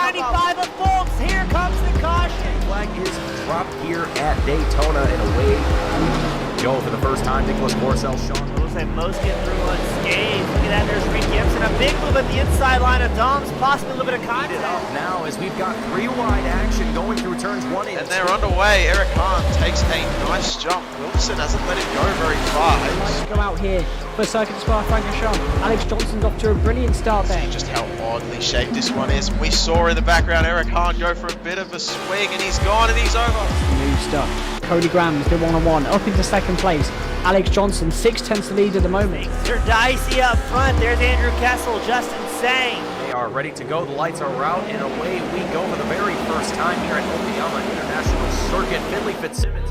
95 of folks. Here comes the caution. Flag is dropped here at Daytona, and away we go for the first time. Nicholas Morcel, Sean. Looks like most get through unscathed. Look at that, there's Reed Gibson. A big move at the inside line of Dom's, possibly a little bit of contact. Now, as we've got three wide action going through turns 1 and 2. And they're underway. Eric Hahn takes a nice jump. Wilson hasn't let him go very far. Go out here for Circuit Spa Francorchamps. Alex Johnson's off to a brilliant start there. See just how oddly shaped this one is. We saw in the background Eric Hahn go for a bit of a swing, and he's gone and he's over. New stuff. Cody Graham's the one-on-one up into second place. Alex Johnson 6/10 the lead at the moment. They're dicey up front. There's Andrew Kessel, Justin Sang. They are ready to go. The lights are out, and away we go for the very first time here at Okayama International Circuit. Finley Fitzsimmons.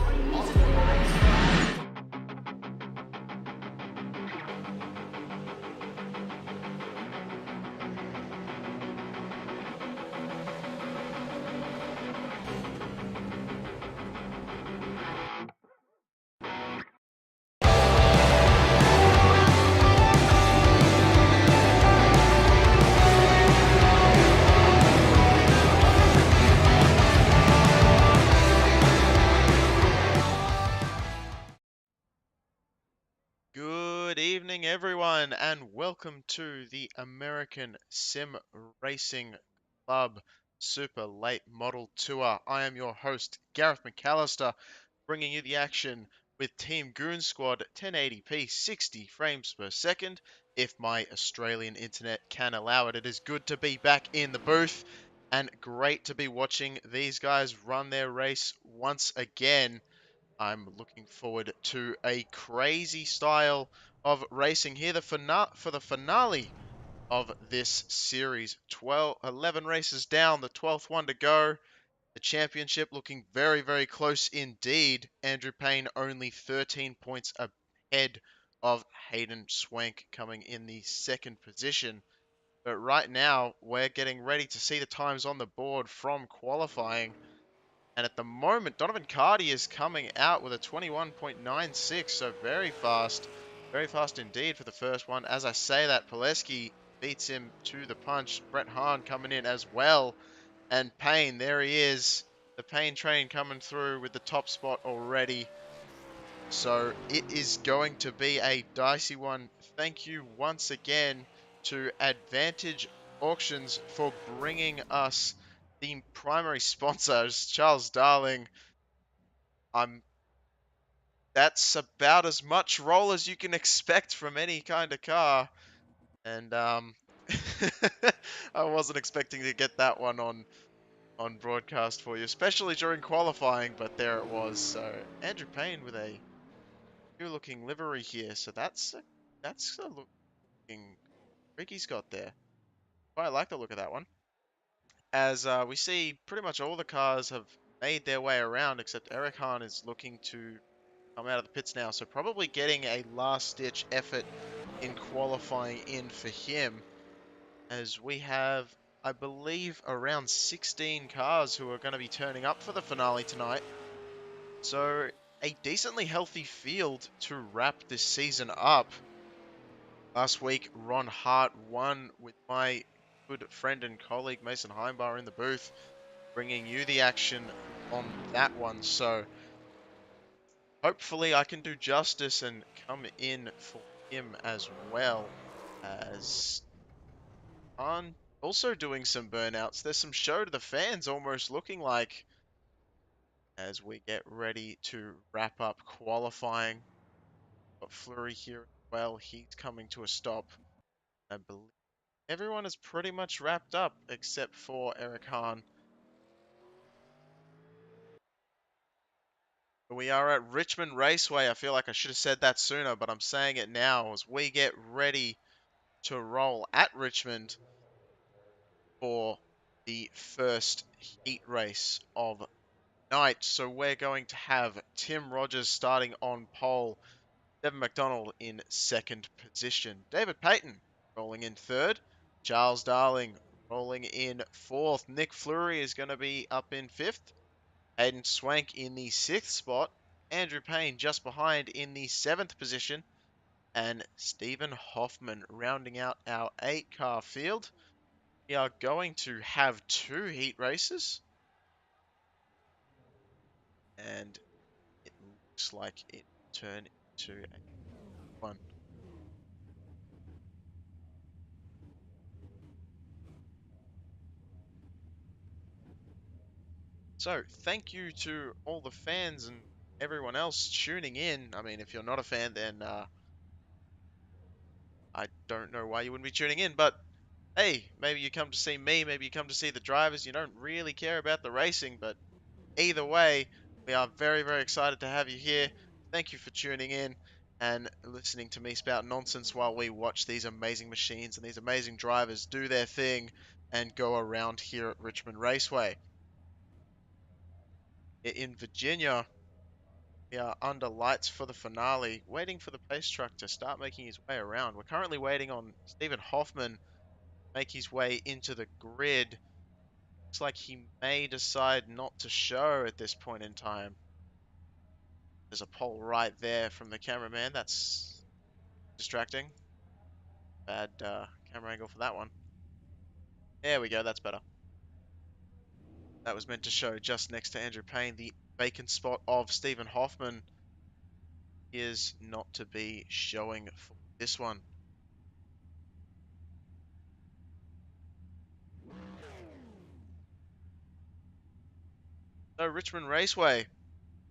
Good evening, everyone, and welcome to the American Sim Racing Club Super Late Model Tour. I am your host, Gareth McAllister, bringing you the action with Team Goon Squad 1080p 60 frames per second. If my Australian internet can allow it, it is good to be back in the booth and great to be watching these guys run their race once again. I'm looking forward to a crazy style of racing here for the finale of this series. 11 races down, the 12th one to go. The championship looking very, very close indeed. Andrew Payne only 13 points ahead of Hayden Swank coming in the second position. But right now, we're getting ready to see the times on the board from qualifying. And at the moment, Donovan Carty is coming out with a 21.96, so very fast indeed for the first one. As I say that, Pileski beats him to the punch. Brett Hahn coming in as well. And Payne, there he is. The Payne train coming through with the top spot already. So it is going to be a dicey one. Thank you once again to Advantage Auctions for bringing us the primary sponsors, Charles Darling. That's about as much roll as you can expect from any kind of car. And I wasn't expecting to get that one on broadcast for you, especially during qualifying, but there it was. So Andrew Payne with a new looking livery here. So that's a looking rig he's got there. Quite like the look of that one. As we see, pretty much all the cars have made their way around, except Eric Hahn is looking to come out of the pits now. So probably getting a last-ditch effort in qualifying in for him. As we have, I believe, around 16 cars who are going to be turning up for the finale tonight. So a decently healthy field to wrap this season up. Last week, Ron Hart won with my good friend and colleague Mason Heimbar in the booth, bringing you the action on that one. So hopefully I can do justice and come in for him as well, as I'm also doing some burnouts. There's some show to the fans almost looking like, as we get ready to wrap up qualifying. Got Fleury here as well. He's coming to a stop. I believe everyone is pretty much wrapped up except for Eric Hahn. We are at Richmond Raceway. I feel like I should have said that sooner, but I'm saying it now as we get ready to roll at Richmond for the first heat race of night. So we're going to have Tim Rogers starting on pole, Devin McDonald in second position, David Payton rolling in third, Charles Darling rolling in fourth, Nick Fleury is going to be up in fifth, Hayden Swank in the sixth spot, Andrew Payne just behind in the seventh position, and Stephen Hoffman rounding out our 8-car field. we are going to have 2 heat races. And it looks like it turned into a one. So, thank you to all the fans and everyone else tuning in. I mean, if you're not a fan, then I don't know why you wouldn't be tuning in. But hey, maybe you come to see me, maybe you come to see the drivers. You don't really care about the racing, but either way, we are very, very excited to have you here. Thank you for tuning in and listening to me spout nonsense while we watch these amazing machines and these amazing drivers do their thing and go around here at Richmond Raceway. In Virginia, we are under lights for the finale, waiting for the pace truck to start making his way around. We're currently waiting on Stephen Hoffman make his way into the grid. Looks like he may decide not to show at this point in time. There's a pole right there from the cameraman. That's distracting. Bad camera angle for that one. There we go. That's better. That was meant to show just next to Andrew Payne. The vacant spot of Stephen Hoffman is not to be showing for this one. So Richmond Raceway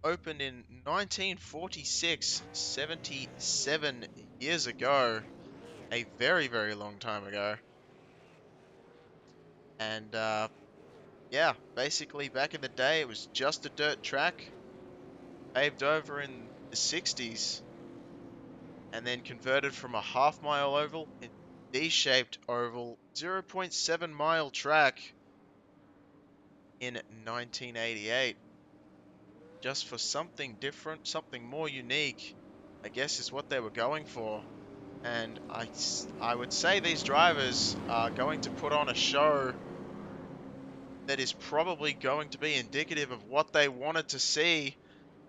opened in 1946, 77 years ago. A very, very long time ago. And yeah, basically back in the day, it was just a dirt track, paved over in the 60s, and then converted from a half-mile oval into D-shaped oval 0.7 mile track in 1988. Just for something different, something more unique, I guess is what they were going for. And I would say these drivers are going to put on a show that is probably going to be indicative of what they wanted to see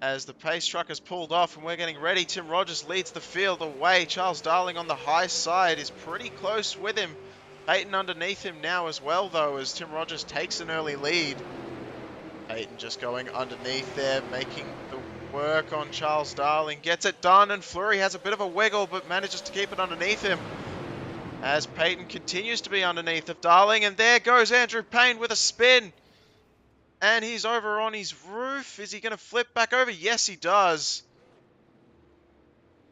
as the pace truck has pulled off and we're getting ready. Tim Rogers leads the field away. Charles Darling on the high side is pretty close with him. Peyton underneath him now as well, though, as Tim Rogers takes an early lead. Peyton just going underneath there, making the work on Charles Darling. Gets it done, and Fleury has a bit of a wiggle, but manages to keep it underneath him. As Peyton continues to be underneath of Darling, and there goes Andrew Payne with a spin. And he's over on his roof. Is he going to flip back over? Yes, he does.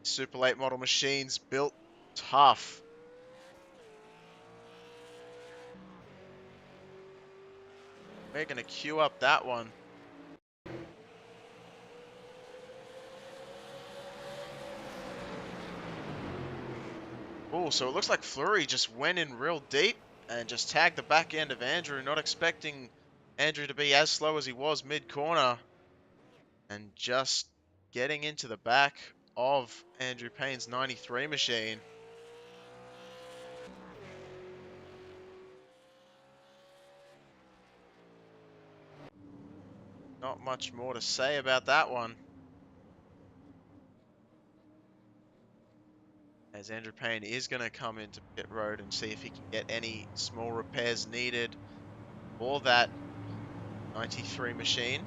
Super late model machines built tough. We're going to queue up that one. Oh, so it looks like Fleury just went in real deep and just tagged the back end of Andrew, not expecting Andrew to be as slow as he was mid-corner. And just getting into the back of Andrew Payne's 93 machine. Not much more to say about that one. As Andrew Payne is going to come into pit road and see if he can get any small repairs needed for that 93 machine.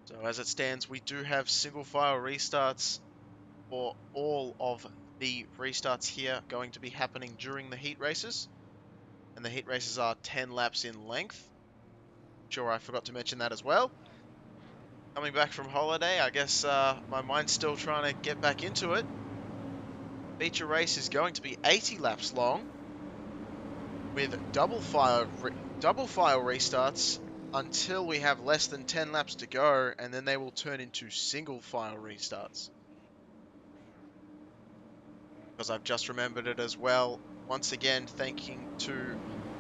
So as it stands, we do have single file restarts for all of the restarts here going to be happening during the heat races. And the heat races are 10 laps in length. Sure, I forgot to mention that as well. Coming back from holiday, I guess my mind's still trying to get back into it. Feature race is going to be 80 laps long with double file restarts until we have less than 10 laps to go, and then they will turn into single file restarts. Because I've just remembered it as well. Once again, thanking to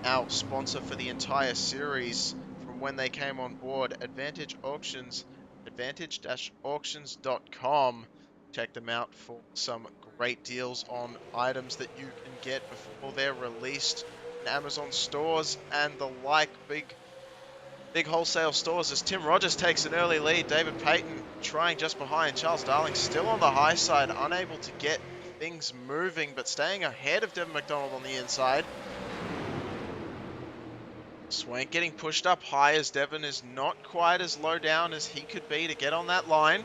our sponsor for the entire series from when they came on board. Advantage Auctions, advantage-auctions.com. Check them out for some great deals on items that you can get before they're released in Amazon stores and the like. Big wholesale stores as Tim Rogers takes an early lead. David Payton trying just behind. Charles Darling still on the high side, unable to get things moving, but staying ahead of Devon McDonald on the inside. Swank getting pushed up high as Devon is not quite as low down as he could be to get on that line.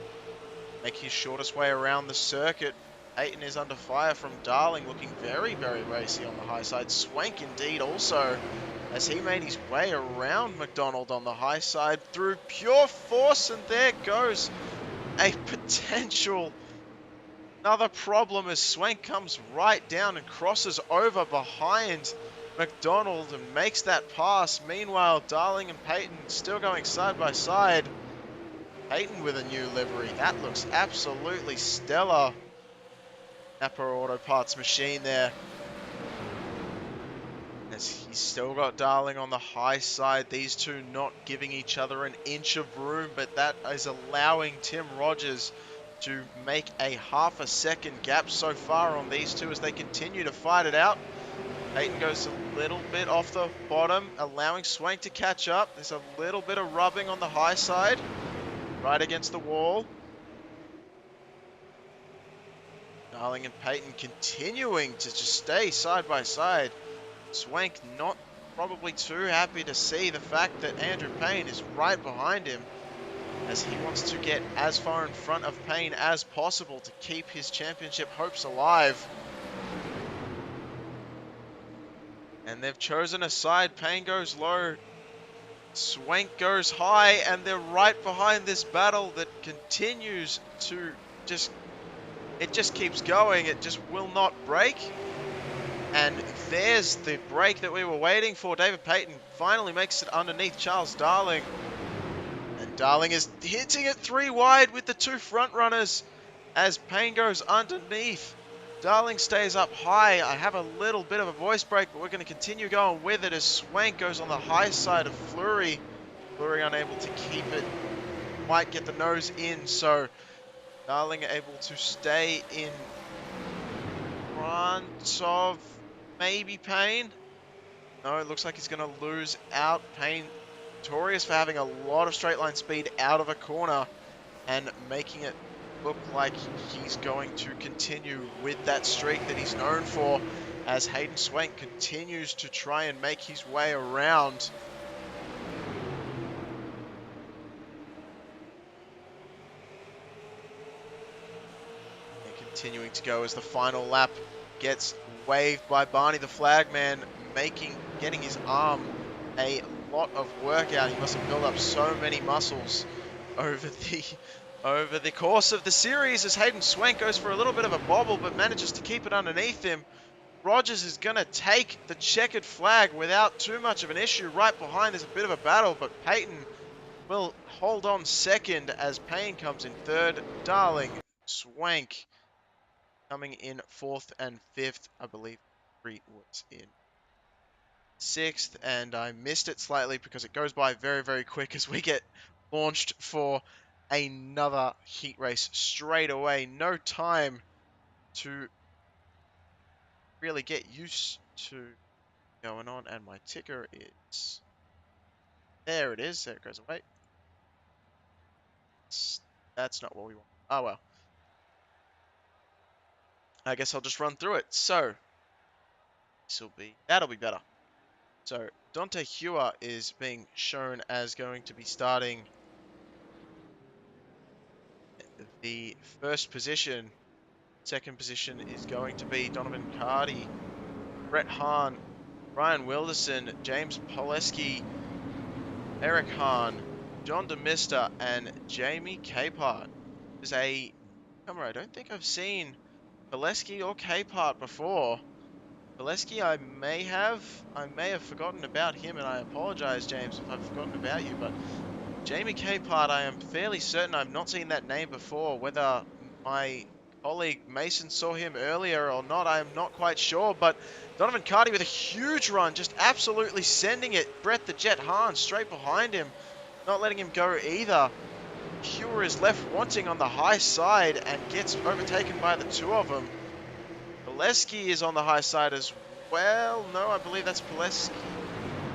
Make his shortest way around the circuit. Payton is under fire from Darling, looking very, very racy on the high side. Swank indeed also, as he made his way around McDonald on the high side through pure force, and there goes a potential another problem as Swank comes right down and crosses over behind McDonald and makes that pass. Meanwhile, Darling and Payton still going side by side. Payton with a new livery. That looks absolutely stellar. Napa Auto Parts machine there. As he's still got Darling on the high side. These two not giving each other an inch of room, but that is allowing Tim Rogers to make a half a second gap so far on these two as they continue to fight it out. Payton goes a little bit off the bottom, allowing Swank to catch up. There's a little bit of rubbing on the high side, right against the wall. Darling and Payton continuing to just stay side by side. Swank not probably too happy to see the fact that Andrew Payne is right behind him, as he wants to get as far in front of Payne as possible to keep his championship hopes alive. And they've chosen a side. Payne goes low, Swank goes high, and they're right behind this battle that continues to just keeps going. It just will not break. And there's the break that we were waiting for. David Payton finally makes it underneath Charles Darling. And Darling is hitting it 3 wide with the 2 front runners as Payne goes underneath. Darling stays up high. I have a little bit of a voice break, but we're going to continue going with it as Swank goes on the high side of Fleury. Fleury unable to keep it. Might get the nose in, so Darling able to stay in front of maybe Payne. No, it looks like he's going to lose out. Payne notorious for having a lot of straight line speed out of a corner and making it look like he's going to continue with that streak that he's known for, as Hayden Swank continues to try and make his way around. And continuing to go as the final lap gets waved by Barney the flagman, getting his arm a lot of work out. He must have built up so many muscles over the course of the series as Hayden Swank goes for a little bit of a bobble but manages to keep it underneath him. Rogers is going to take the checkered flag without too much of an issue. Right behind, there's a bit of a battle, but Payton will hold on second as Payne comes in third. Darling, Swank coming in 4th and 5th. I believe Reed was in 6th, and I missed it slightly because it goes by very, very quick as we get launched for another heat race straight away. No time to really get used to going on, and my ticker is there. It is. There it goes away. That's not what we want. Oh well. I guess I'll just run through it. So that'll be better. So Dante Hewer is being shown as going to be starting the first position. Second position is going to be Donovan Cardi, Brett Hahn, Ryan Wilderson, James Poleski, Eric Hahn, John DeMister, and Jamie Capehart. There's a newcomer. I don't think I've seen Poleski or Capehart before. Poleski I may have forgotten about him, and I apologize, James, if I've forgotten about you, but Jamie Capehart, I am fairly certain I've not seen that name before. Whether my colleague Mason saw him earlier or not, I am not quite sure, but Donovan Carty with a huge run, just absolutely sending it. Brett the Jet Hahn straight behind him, not letting him go either. Hewer is left wanting on the high side and gets overtaken by the two of them. Pileski is on the high side as well. No, I believe that's Pileski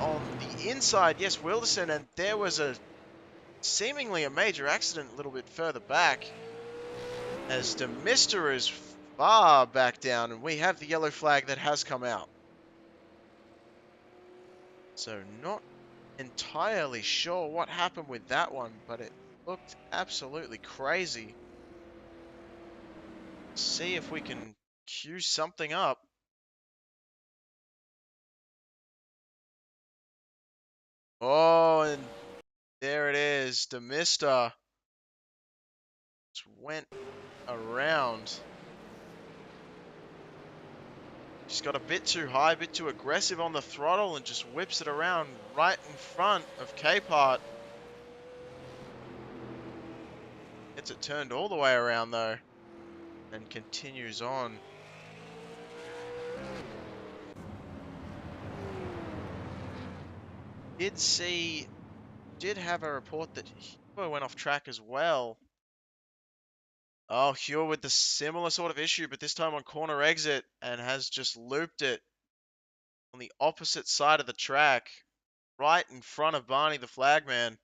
on the inside. Yes, Wilderson, and there was seemingly a major accident a little bit further back, as Demister is far back down, and we have the yellow flag that has come out. So not entirely sure what happened with that one, but it looked absolutely crazy. See if we can cue something up. Oh, and there it is. Demister just went around. She's got a bit too high, a bit too aggressive on the throttle, and just whips it around right in front of Capehart. Gets it turned all the way around though, and continues on. Did have a report that Hewer went off track as well. Oh, Hewer with the similar sort of issue, but this time on corner exit, and has just looped it on the opposite side of the track, right in front of Barney the flagman.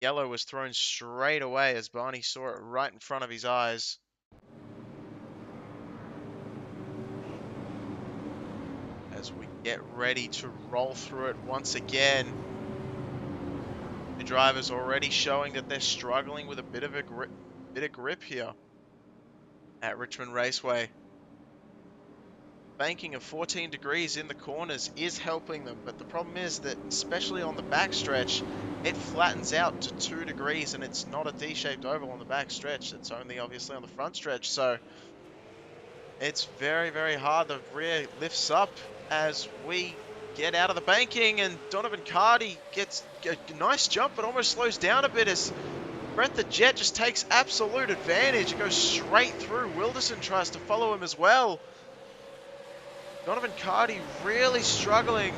Yellow was thrown straight away as Barney saw it right in front of his eyes. As we get ready to roll through it once again. The drivers already showing that they're struggling with a bit of grip here at Richmond Raceway. Banking of 14 degrees in the corners is helping them, but the problem is that, especially on the backstretch, it flattens out to 2 degrees, and it's not a D-shaped oval on the backstretch. It's only obviously on the front stretch, so it's very, very hard. The rear lifts up as we get out of the banking, and Donovan Carty gets a nice jump, but almost slows down a bit as Brett the Jet just takes absolute advantage. It goes straight through. Wilderson tries to follow him as well. Donovan Carty really struggling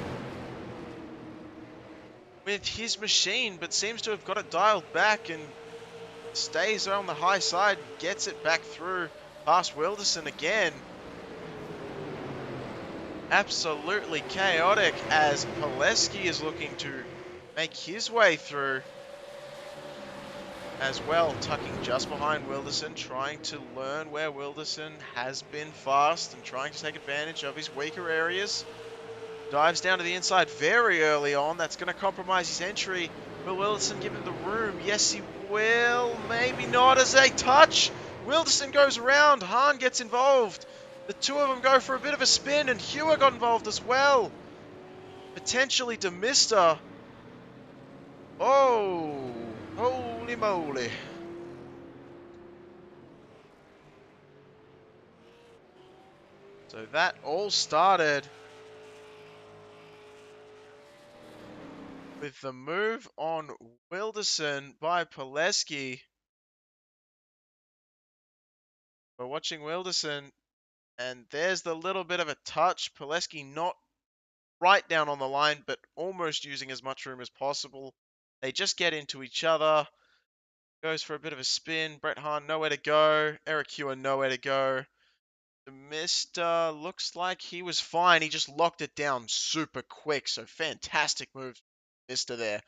with his machine, but seems to have got it dialed back and stays on the high side, gets it back through past Wilderson again. Absolutely chaotic as Pileski is looking to make his way through as well, tucking just behind Wilderson, trying to learn where Wilderson has been fast and trying to take advantage of his weaker areas. Dives down to the inside very early on. That's going to compromise his entry. Will Wilderson give him the room? Yes, he will. Maybe not as a touch. Wilderson goes around. Hahn gets involved. The two of them go for a bit of a spin, and Hewer got involved as well. Potentially Demister. Oh, holy moly. So that all started with the move on Wilderson by Pileski. We're watching Wilderson, and there's the little bit of a touch. Pileski not right down on the line, but almost using as much room as possible. They just get into each other. Goes for a bit of a spin. Brett Hahn nowhere to go. Eric Hewer nowhere to go. Mr. looks like he was fine. He just locked it down super quick. So fantastic move, Mr. there.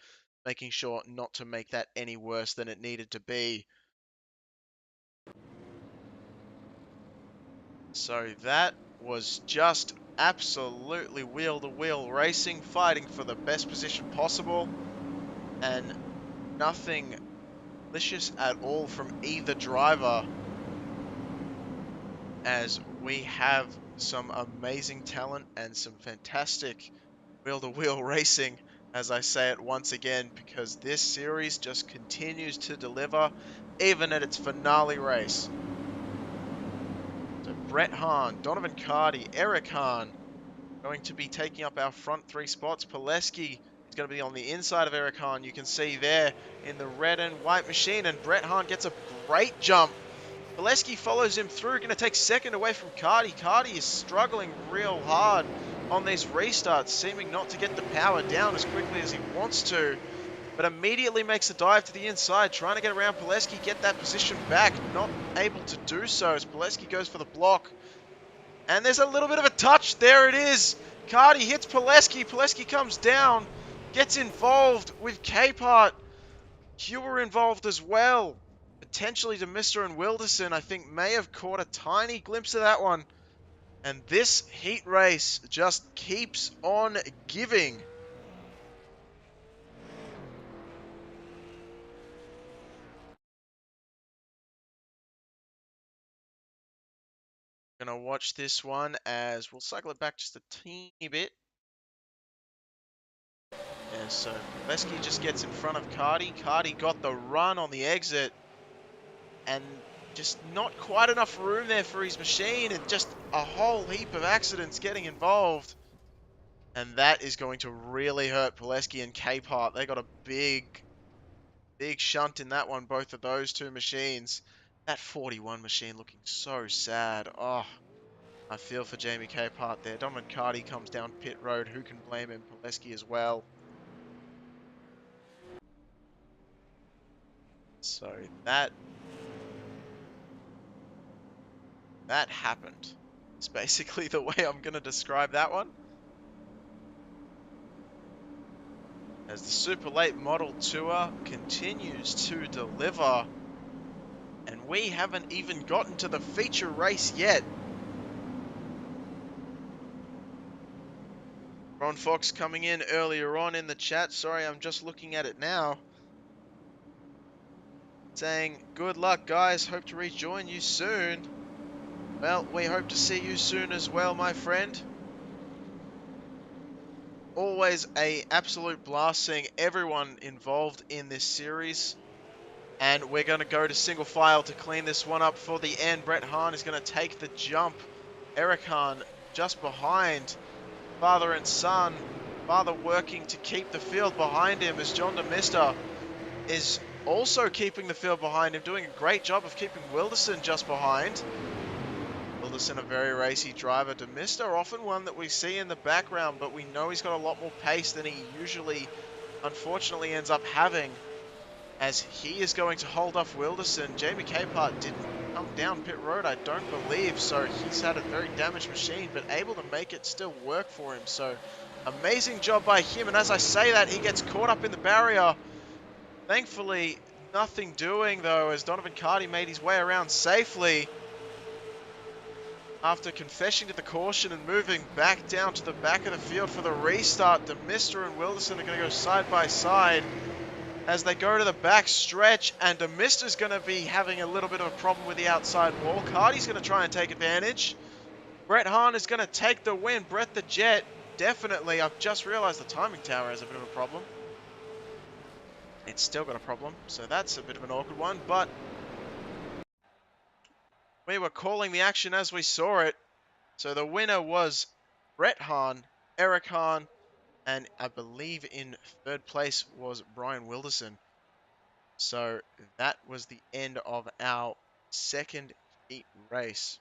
Making sure not to make that any worse than it needed to be. So that was just absolutely wheel-to-wheel racing, fighting for the best position possible. And nothing malicious at all from either driver, as we have some amazing talent and some fantastic wheel-to-wheel racing, as I say it once again, because this series just continues to deliver, even at its finale race. So Brett Hahn, Donovan Carty, Eric Hahn going to be taking up our front three spots. Pileski is going to be on the inside of Eric Hahn. You can see there in the red and white machine, and Brett Hahn gets a great jump Pileski follows him through, going to take second away from Cardi. Cardi is struggling real hard on these restarts, seeming not to get the power down as quickly as he wants to, but immediately makes a dive to the inside, trying to get around Pileski, get that position back, not able to do so as Pileski goes for the block. And there's a little bit of a touch. There it is. Cardi hits Pileski. Pileski comes down, gets involved with Capehart. Hewer involved as well. Potentially to Mr. and Wilderson, I think, may have caught a tiny glimpse of that one. And this heat race just keeps on giving. Gonna watch this one as we'll cycle it back just a teeny bit. Yeah, so Pileski just gets in front of Cardi. Cardi got the run on the exit and just not quite enough room there for his machine, and just a whole heap of accidents getting involved. And that is going to really hurt Pileski and Capehart. They got a big shunt in that one, both of those two machines. That 41 machine looking so sad. Oh, I feel for Jamie Capehart there. Donovan Cardi comes down pit road. Who can blame him? Pileski as well. So that happened. It's basically the way I'm going to describe that one. As the Super Late Model Tour continues to deliver. And we haven't even gotten to the feature race yet. Ron Fox coming in earlier on in the chat. Sorry, I'm just looking at it now. Saying, good luck, guys. Hope to rejoin you soon. Well, we hope to see you soon as well, my friend. Always a absolute blast seeing everyone involved in this series. And we're going to go to single file to clean this one up for the end. Brett Hahn is going to take the jump. Eric Hahn just behind. Father and son. Father working to keep the field behind him as John DeMister is also keeping the field behind him, doing a great job of keeping Wilderson just behind. Wilderson, a very racy driver. DeMister, often one that we see in the background, but we know he's got a lot more pace than he usually, unfortunately, ends up having, as he is going to hold off Wilderson. Jamie Capehart didn't come down pit road, I don't believe, so he's had a very damaged machine, but able to make it still work for him. So amazing job by him, and as I say that, he gets caught up in the barrier. Thankfully, nothing doing though, as Donovan Cardi made his way around safely after confessing to the caution and moving back down to the back of the field for the restart. DeMister and Wilderson are going to go side by side as they go to the back stretch, and DeMister's going to be having a little bit of a problem with the outside wall. Cardi's going to try and take advantage. Brett Hahn is going to take the win. Brett the Jet, definitely. I've just realized the timing tower has a bit of a problem. It's still got a problem, so that's a bit of an awkward one, but we were calling the action as we saw it. So the winner was Brett Hahn, Eric Hahn, and I believe in third place was Brian Wilderson. So that was the end of our second heat race.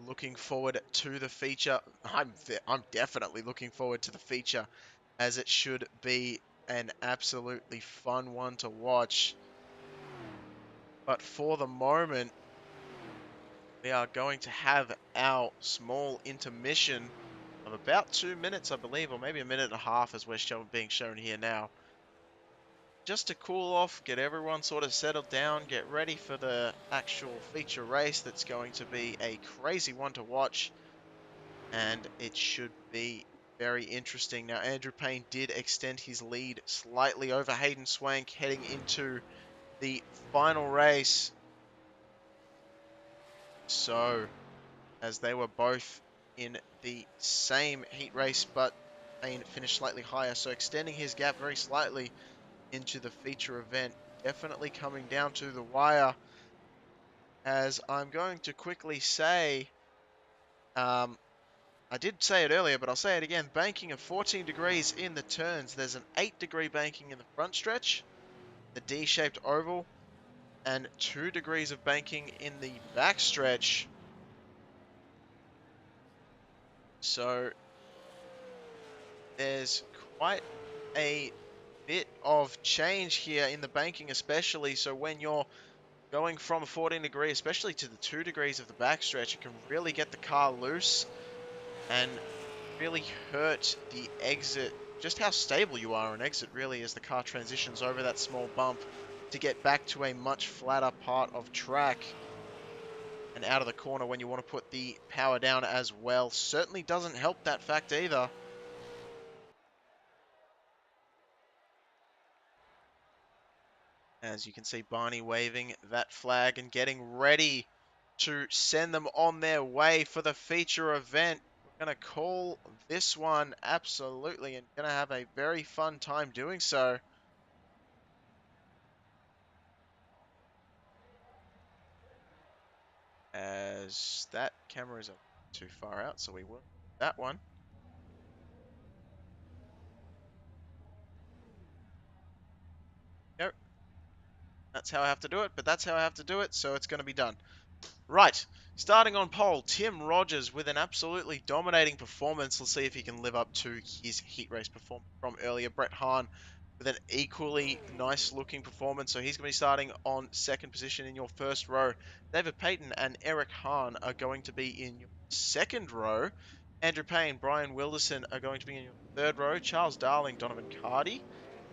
Looking forward to the feature. I'm definitely looking forward to the feature, as it should be an absolutely fun one to watch. But for the moment, we are going to have our small intermission of about 2 minutes, I believe, or maybe a minute and a half as we're being shown here now. Just to cool off, get everyone sort of settled down, get ready for the actual feature race that's going to be a crazy one to watch. And it should be very interesting. Now, Andrew Payne did extend his lead slightly over Hayden Swank heading into the final race. So, as they were both in the same heat race, but Payne finished slightly higher, so extending his gap very slightly into the feature event. Definitely coming down to the wire. As I'm going to quickly say, I did say it earlier, but I'll say it again. Banking of 14 degrees in the turns. There's an 8-degree banking in the front stretch. the D-shaped oval, and 2 degrees of banking in the backstretch. So there's quite a bit of change here in the banking especially. So when you're going from a 14 degree, especially to the 2 degrees of the backstretch, it can really get the car loose and really hurt the exit. Just how stable you are on exit really as the car transitions over that small bump to get back to a much flatter part of track. And out of the corner when you want to put the power down as well. Certainly doesn't help that fact either. As you can see Barney waving that flag and getting ready to send them on their way for the feature event. We're going to call this one absolutely and going to have a very fun time doing so. As that camera is too far out, so we will that one. Nope. That's how I have to do it, but that's how I have to do it, so it's going to be done. Right, starting on pole, Tim Rogers with an absolutely dominating performance. Let's see if he can live up to his heat race performance from earlier. Brett Hahn with an equally nice looking performance. So he's going to be starting on second position in your first row. David Payton and Eric Hahn are going to be in your second row. Andrew Payne, Brian Wilderson are going to be in your third row. Charles Darling, Donovan Cardy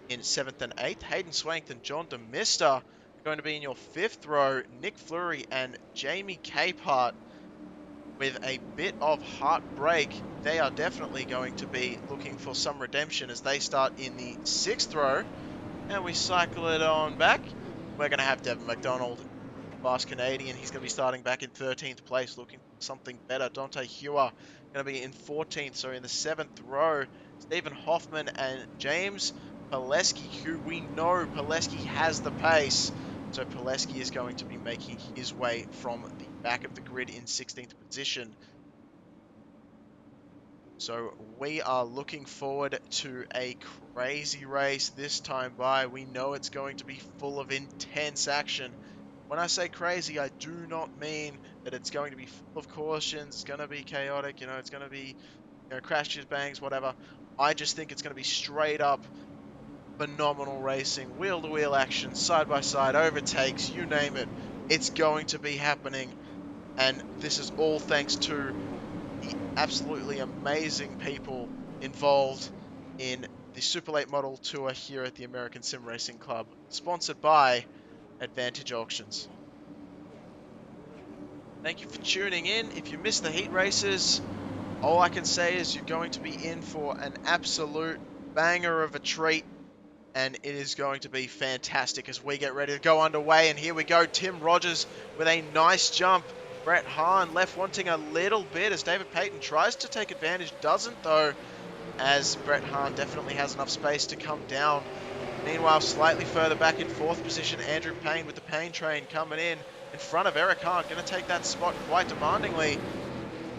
in 7th and 8th. Hayden Swank and John DeMister are going to be in your 5th row. Nick Fleury and Jamie Capehart with a bit of heartbreak. They are definitely going to be looking for some redemption as they start in the 6th row. And we cycle it on back. We're going to have Devin McDonald, fast Canadian. He's going to be starting back in 13th place, looking for something better. Dante Hewer going to be in 14th, so in the 7th row. Stephen Hoffman and James Pileski, who we know Pileski has the pace. So Pileski is going to be making his way from the back of the grid in 16th position. So we are looking forward to a crazy race this time by. We know it's going to be full of intense action. When I say crazy, I do not mean that it's going to be full of cautions, it's going to be chaotic, it's going to be crashes, bangs, whatever. I just think it's going to be straight up phenomenal racing, wheel-to-wheel action, side-by-side, overtakes, you name it. It's going to be happening, and this is all thanks to the absolutely amazing people involved in the Super Late Model Tour here at the American Sim Racing Club, sponsored by Advantage Auctions. Thank you for tuning in. If you missed the heat races, all I can say is you're going to be in for an absolute banger of a treat. And it is going to be fantastic as we get ready to go underway. And here we go, Tim Rogers with a nice jump. Brett Hahn left wanting a little bit as David Payton tries to take advantage. Doesn't though, as Brett Hahn definitely has enough space to come down. Meanwhile, slightly further back in 4th position, Andrew Payne with the Payne train coming in front of Eric Hahn. Going to take that spot quite demandingly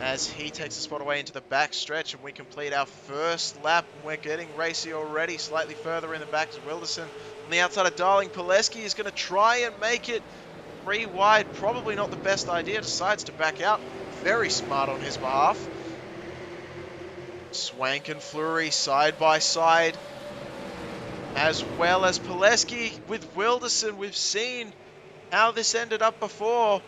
as he takes the spot away into the back stretch, and we complete our first lap. We're getting racy already, slightly further in the back to Wilderson. On the outside of Darling, Pileski is going to try and make it 3 wide. Probably not the best idea, decides to back out. Very smart on his behalf. Swank and Fleury side by side, as well as Pileski with Wilderson. We've seen how this ended up before.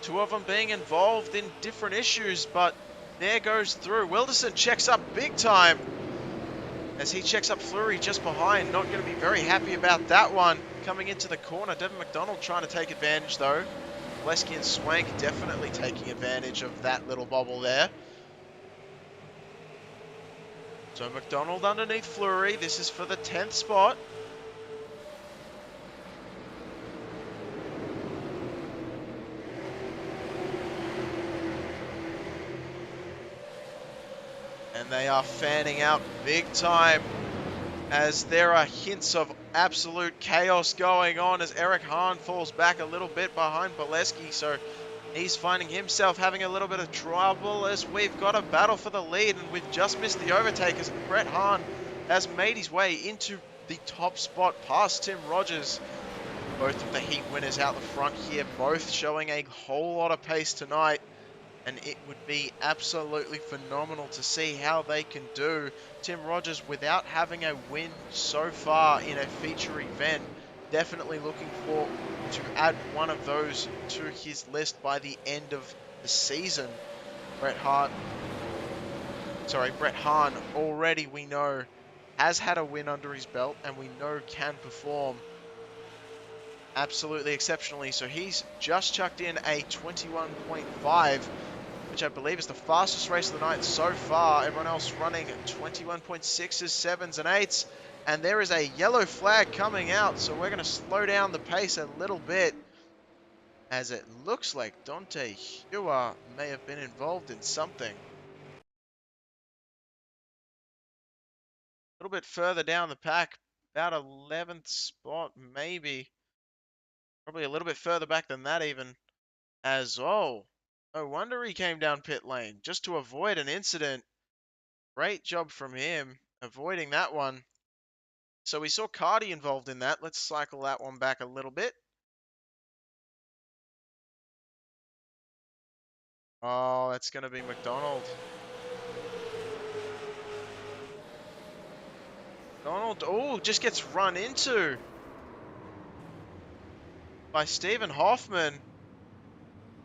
2 of them being involved in different issues, but there goes through. Wilderson checks up big time as he checks up Fleury just behind. Not going to be very happy about that one. Coming into the corner, Devin McDonald trying to take advantage though. Pileski and Swank definitely taking advantage of that little bobble there. So McDonald underneath Fleury. This is for the 10th spot. And they are fanning out big time as there are hints of absolute chaos going on as Eric Hahn falls back a little bit behind Pileski. So he's finding himself having a little bit of trouble as we've got a battle for the lead, and we've just missed the overtake as Brett Hahn has made his way into the top spot past Tim Rogers. Both of the heat winners out the front here, both showing a whole lot of pace tonight. And it would be absolutely phenomenal to see how they can do. Tim Rogers, without having a win so far in a feature event, definitely looking for to add one of those to his list by the end of the season. Brett Hahn already, we know, has had a win under his belt and we know can perform absolutely exceptionally. So he's just chucked in a 21.5, which I believe is the fastest race of the night so far. Everyone else running 21.6s, 7s, and 8s. And there is a yellow flag coming out, so we're going to slow down the pace a little bit, as it looks like Dante Hua may have been involved in something. A little bit further down the pack, about 11th spot, maybe. Probably a little bit further back than that even. As oh, no wonder he came down pit lane, just to avoid an incident. Great job from him, avoiding that one. So we saw Cardi involved in that. Let's cycle that one back a little bit. Oh, that's going to be McDonald. McDonald, oh, just gets run into by Stephen Hoffman.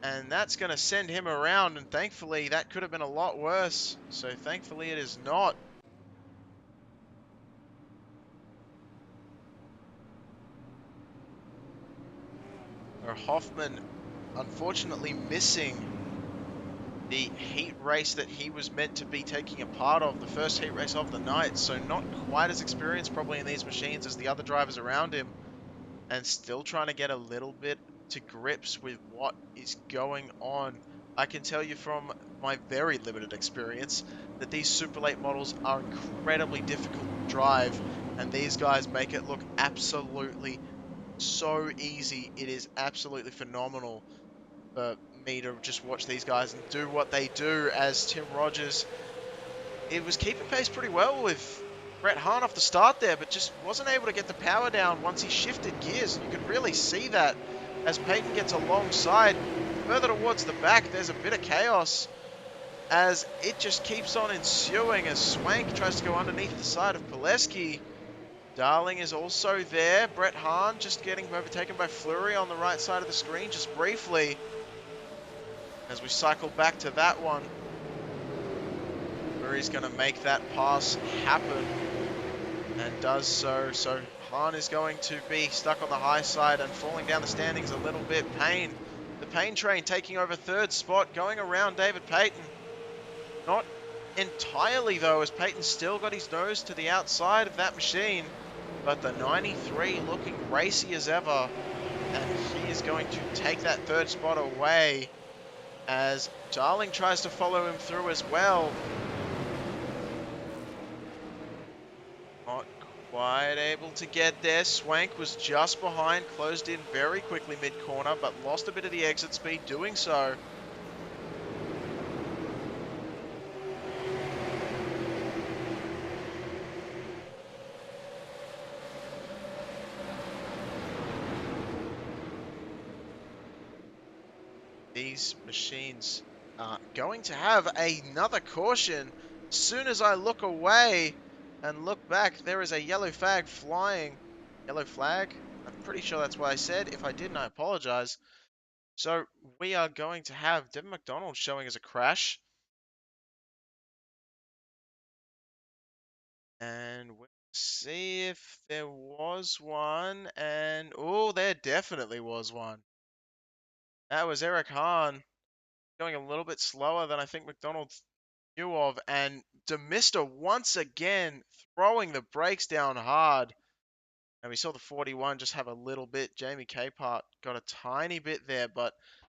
And that's going to send him around. And thankfully, that could have been a lot worse. So thankfully, it is not. Or Hoffman, unfortunately, missing the heat race that he was meant to be taking a part of, the first heat race of the night. So not quite as experienced probably in these machines as the other drivers around him, and still trying to get a little bit to grips with what is going on. I can tell you from my very limited experience that these super late models are incredibly difficult to drive, and these guys make it look absolutely so easy. It is absolutely phenomenal for me to just watch these guys and do what they do, as Tim Rogers, it was keeping pace pretty well with Brett Hahn off the start there, but just wasn't able to get the power down once he shifted gears. You could really see that as Peyton gets alongside. Further towards the back, there's a bit of chaos as it just keeps on ensuing as Swank tries to go underneath the side of Pileski. Darling is also there. Brett Hahn just getting overtaken by Fleury on the right side of the screen just briefly. As we cycle back to that one, where he's going to make that pass happen, and does so. So Hahn is going to be stuck on the high side and falling down the standings a little bit. Payne, the Payne train taking over third spot, going around David Payton. Not entirely though, as Payton's still got his nose to the outside of that machine, but the 93 looking racy as ever, and he is going to take that third spot away, as Darling tries to follow him through as well. Not quite able to get there. Swank was just behind, closed in very quickly mid-corner, but lost a bit of the exit speed doing so. These machines are going to have another caution. As soon as I look away and look back, there is a yellow flag flying. Yellow flag? I'm pretty sure that's what I said. If I didn't, I apologize. So we are going to have Devin McDonald showing as a crash. And we'll see if there was one. And, oh, there definitely was one. That was Eric Hahn going a little bit slower than I think McDonald knew of, and Demister once again throwing the brakes down hard. And we saw the 41 just have a little bit. Jamie Capehart got a tiny bit there, but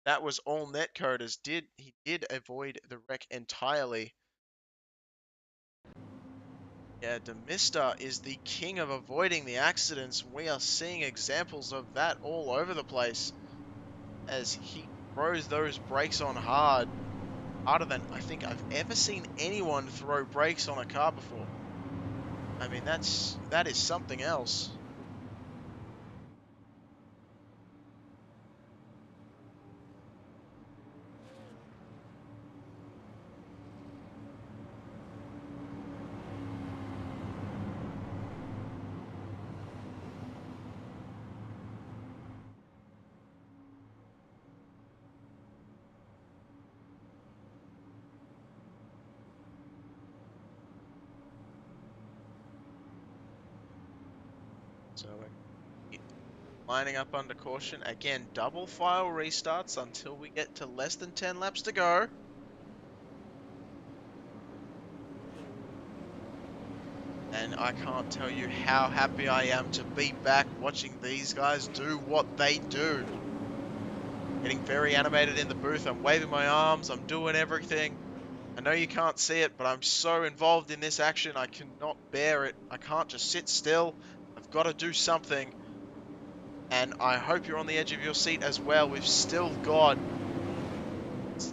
that was all netcode, as he did avoid the wreck entirely. Yeah, Demister is the king of avoiding the accidents. We are seeing examples of that all over the place as he throws those brakes on hard. Harder than I think I've ever seen anyone throw brakes on a car before. I mean, that is something else. So lining up under caution. Again, double file restarts until we get to less than 10 laps to go. And I can't tell you how happy I am to be back watching these guys do what they do. Getting very animated in the booth. I'm waving my arms. I'm doing everything. I know you can't see it, but I'm so involved in this action. I cannot bear it. I can't just sit still. I've got to do something. And I hope you're on the edge of your seat as well. We've still got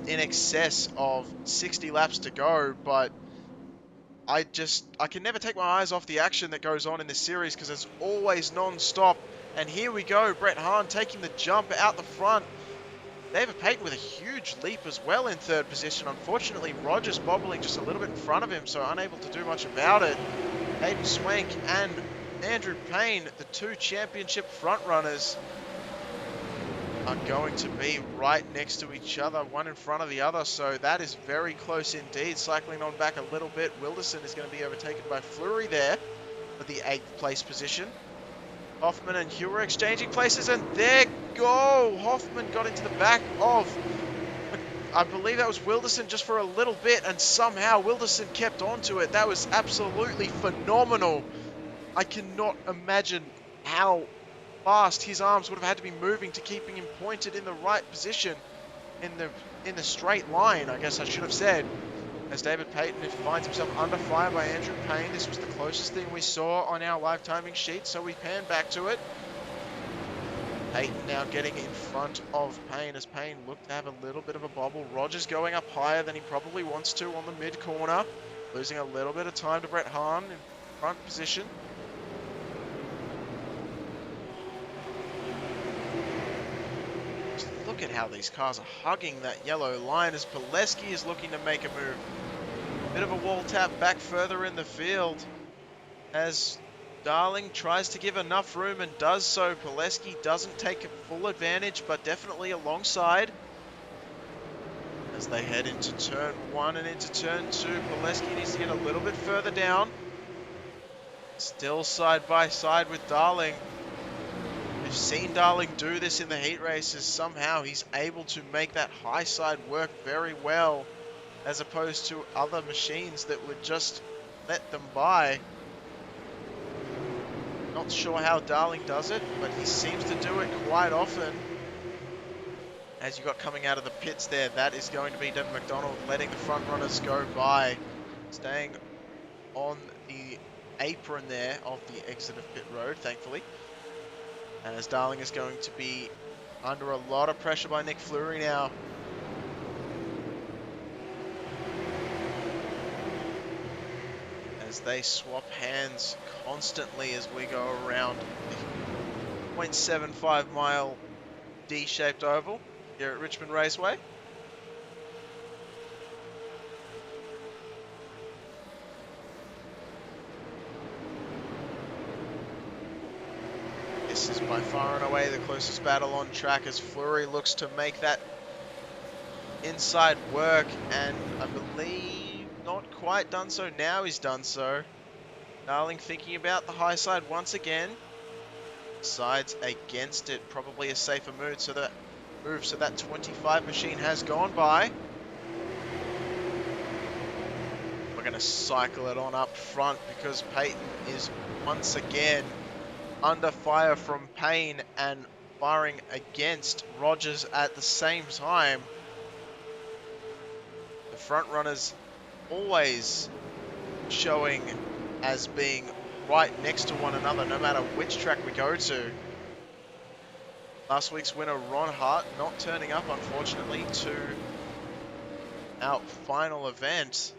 in excess of 60 laps to go, but I can never take my eyes off the action that goes on in this series because it's always non-stop. And here we go, Brett Hahn taking the jump out the front. David Payton with a huge leap as well in third position. Unfortunately, Rogers bobbling just a little bit in front of him, so unable to do much about it. Hayden Swank and Andrew Payne, the two championship front runners, are going to be right next to each other, one in front of the other, so that is very close indeed. Cycling on back a little bit, Wilderson is going to be overtaken by Fleury there for the 8th place position. Hoffman and Hugh are exchanging places, and there go! Hoffman got into the back of, I believe that was Wilderson just for a little bit, and somehow Wilderson kept onto it. That was absolutely phenomenal. I cannot imagine how fast his arms would have had to be moving to keeping him pointed in the right position in the straight line, I guess I should have said. As David Payton finds himself under fire by Andrew Payne. This was the closest thing we saw on our live timing sheet, so we pan back to it. Payton now getting in front of Payne as Payne looked to have a little bit of a bobble. Rogers going up higher than he probably wants to on the mid corner. Losing a little bit of time to Brett Hahn in front position. Look at how these cars are hugging that yellow line as Pileski is looking to make a move. Bit of a wall tap back further in the field as Darling tries to give enough room and does so. Pileski doesn't take full advantage, but definitely alongside. As they head into turn 1 and into turn 2, Pileski needs to get a little bit further down. Still side by side with Darling. We've seen Darling do this in the heat races. Somehow he's able to make that high side work very well, as opposed to other machines that would just let them by. Not sure how Darling does it, but he seems to do it quite often. As you got coming out of the pits there, that is going to be Devin McDonald letting the front runners go by. Staying on the apron there of the exit of pit road, thankfully. As Darling is going to be under a lot of pressure by Nick Fleury now. As they swap hands constantly as we go around the 0.75 mile D-shaped oval here at Richmond Raceway. This is by far and away the closest battle on track as Fleury looks to make that inside work, and I believe not quite done so. Now he's done so. Darling thinking about the high side once again. Sides against it, probably a safer move, so that 25 machine has gone by. We're going to cycle it on up front because Payton is once again under fire from Payne and firing against Rogers at the same time. The front runners always showing as being right next to one another no matter which track we go to. Last week's winner Ron Hart not turning up unfortunately to our final event.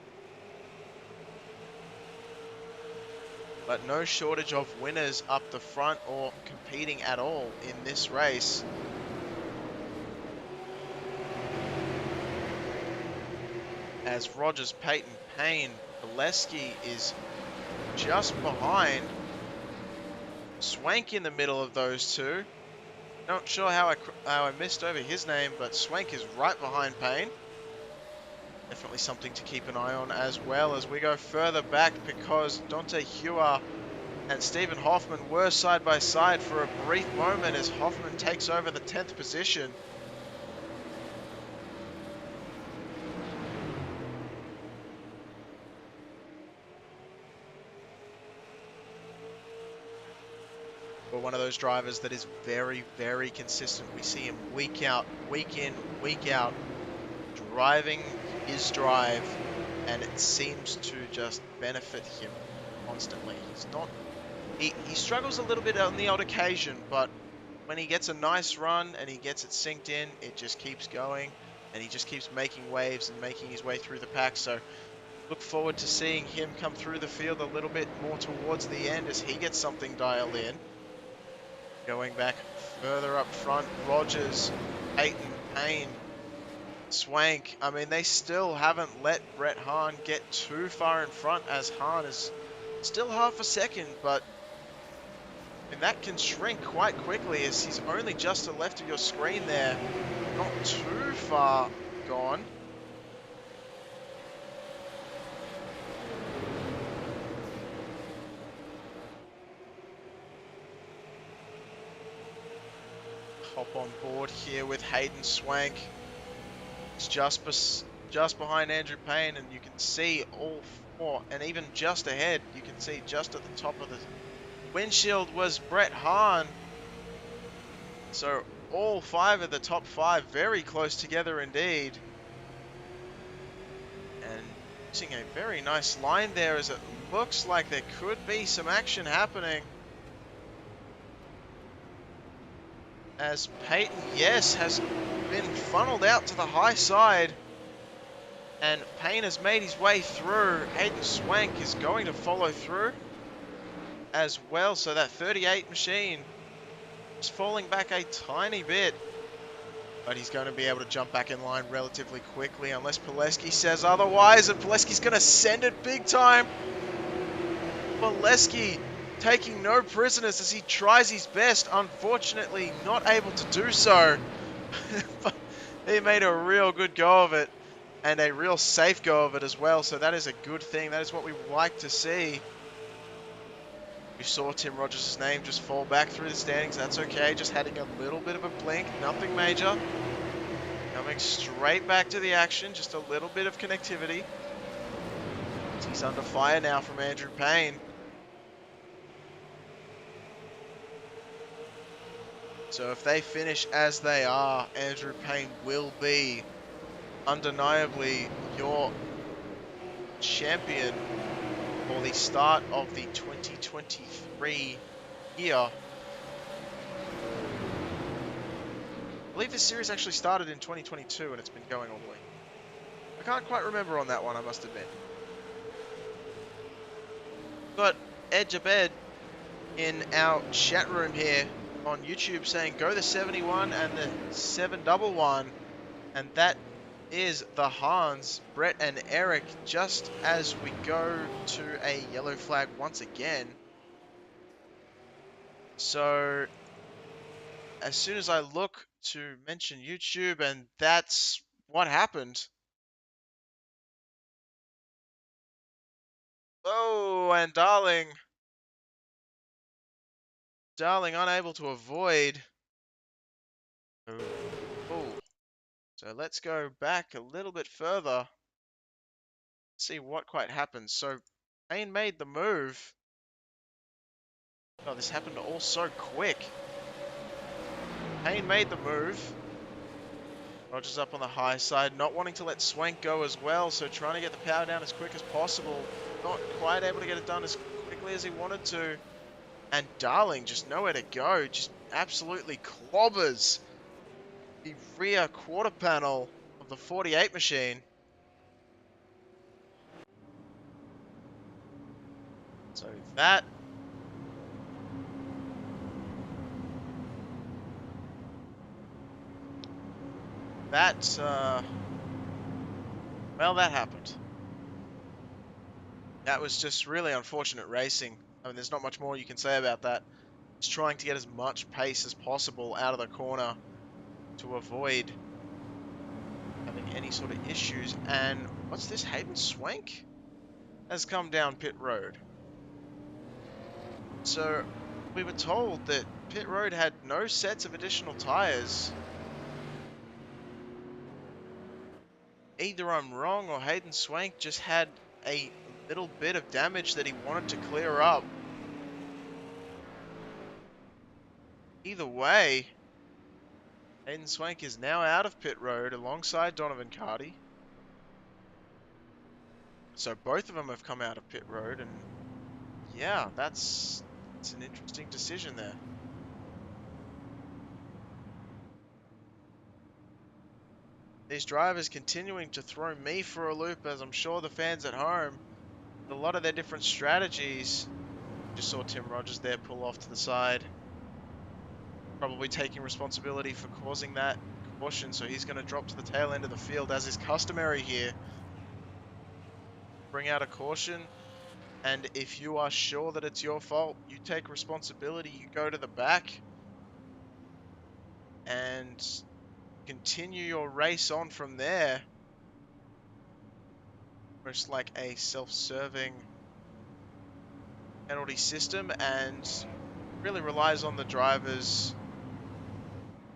but no shortage of winners up the front or competing at all in this race. As Rogers, Peyton, Payne, Pileski is just behind. Swank in the middle of those two. Not sure how I missed over his name, but Swank is right behind Payne. Definitely something to keep an eye on as well as we go further back, because Dante Hewer and Stephen Hoffman were side by side for a brief moment as Hoffman takes over the 10th position. But one of those drivers that is very, very consistent. We see him week out, week in, week out, driving his drive, and it seems to just benefit him constantly. He struggles a little bit on the odd occasion, but when he gets a nice run and he gets it synced in, it just keeps going, and he just keeps making waves and making his way through the pack. So look forward to seeing him come through the field a little bit more towards the end as he gets something dialed in. Going back further up front, Rogers, Peyton, Payne, Swank. I mean, they still haven't let Brett Hahn get too far in front, as Hahn is still half a second, but and that can shrink quite quickly as he's only just to the left of your screen there. Not too far gone. Hop on board here with Hayden Swank. It's just behind Andrew Payne, and you can see all four, and even just ahead, you can see just at the top of the windshield was Brett Hahn. So all 5 of the top 5 very close together indeed. And using a very nice line there as it looks like there could be some action happening. As Peyton, yes, has been funneled out to the high side. And Payne has made his way through. Hayden Swank is going to follow through as well. So that 38 machine is falling back a tiny bit. But he's going to be able to jump back in line relatively quickly unless Pileski says otherwise. And Pileski's going to send it big time. Pileski taking no prisoners as he tries his best. Unfortunately, not able to do so. But he made a real good go of it. And a real safe go of it as well. So that is a good thing. That is what we like to see. We saw Tim Rogers' name just fall back through the standings. That's okay. Just having a little bit of a blink. Nothing major. Coming straight back to the action. Just a little bit of connectivity. He's under fire now from Andrew Payne. So if they finish as they are, Andrew Payne will be undeniably your champion for the start of the 2023 year. I believe this series actually started in 2022 and it's been going all the way. I can't quite remember on that one, I must admit. Got Ed Jabed in our chat room here on YouTube saying go the 71 and the 711, and that is the Hans, Brett and Eric, just as we go to a yellow flag once again. So as soon as I look to mention YouTube, and that's what happened. Oh, and Darling unable to avoid. Oh. So let's go back a little bit further. See what quite happened. So Payne made the move. Oh, this happened all so quick. Payne made the move. Rogers up on the high side, not wanting to let Swank go as well, so trying to get the power down as quick as possible. Not quite able to get it done as quickly as he wanted to. And Darling just nowhere to go, just absolutely clobbers the rear quarter panel of the 48 machine. So that that, well, that happened. That was just really unfortunate racing. I mean, there's not much more you can say about that. It's trying to get as much pace as possible out of the corner to avoid having any sort of issues. And what's this? Hayden Swank has come down pit road. So we were told that pit road had no sets of additional tires. Either I'm wrong or Hayden Swank just had a little bit of damage that he wanted to clear up. Either way, Hayden Swank is now out of pit road alongside Donovan Carty. So both of them have come out of pit road, and yeah, it's an interesting decision there. These drivers continuing to throw me for a loop, as I'm sure the fans at home, a lot of their different strategies. Just saw Tim Rogers there pull off to the side. Probably taking responsibility for causing that caution, so he's going to drop to the tail end of the field, as is customary here. Bring out a caution, and if you are sure that it's your fault, you take responsibility, you go to the back, and continue your race on from there. Almost like a self-serving penalty system, and really relies on the drivers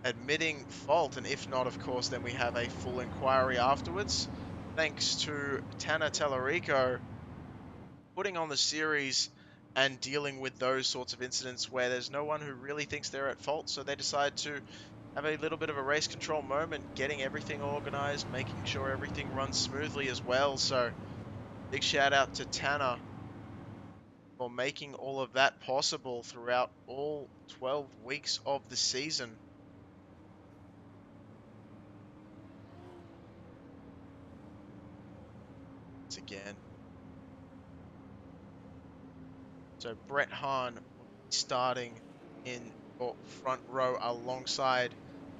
admitting fault, and if not, of course, then we have a full inquiry afterwards. Thanks to Tanner Tallarico putting on the series and dealing with those sorts of incidents where there's no one who really thinks they're at fault, so they decide to have a little bit of a race control moment, getting everything organized, making sure everything runs smoothly as well. So big shout out to Tanner for making all of that possible throughout all 12 weeks of the season. Once again. So Brett Hahn will be starting in your front row alongside.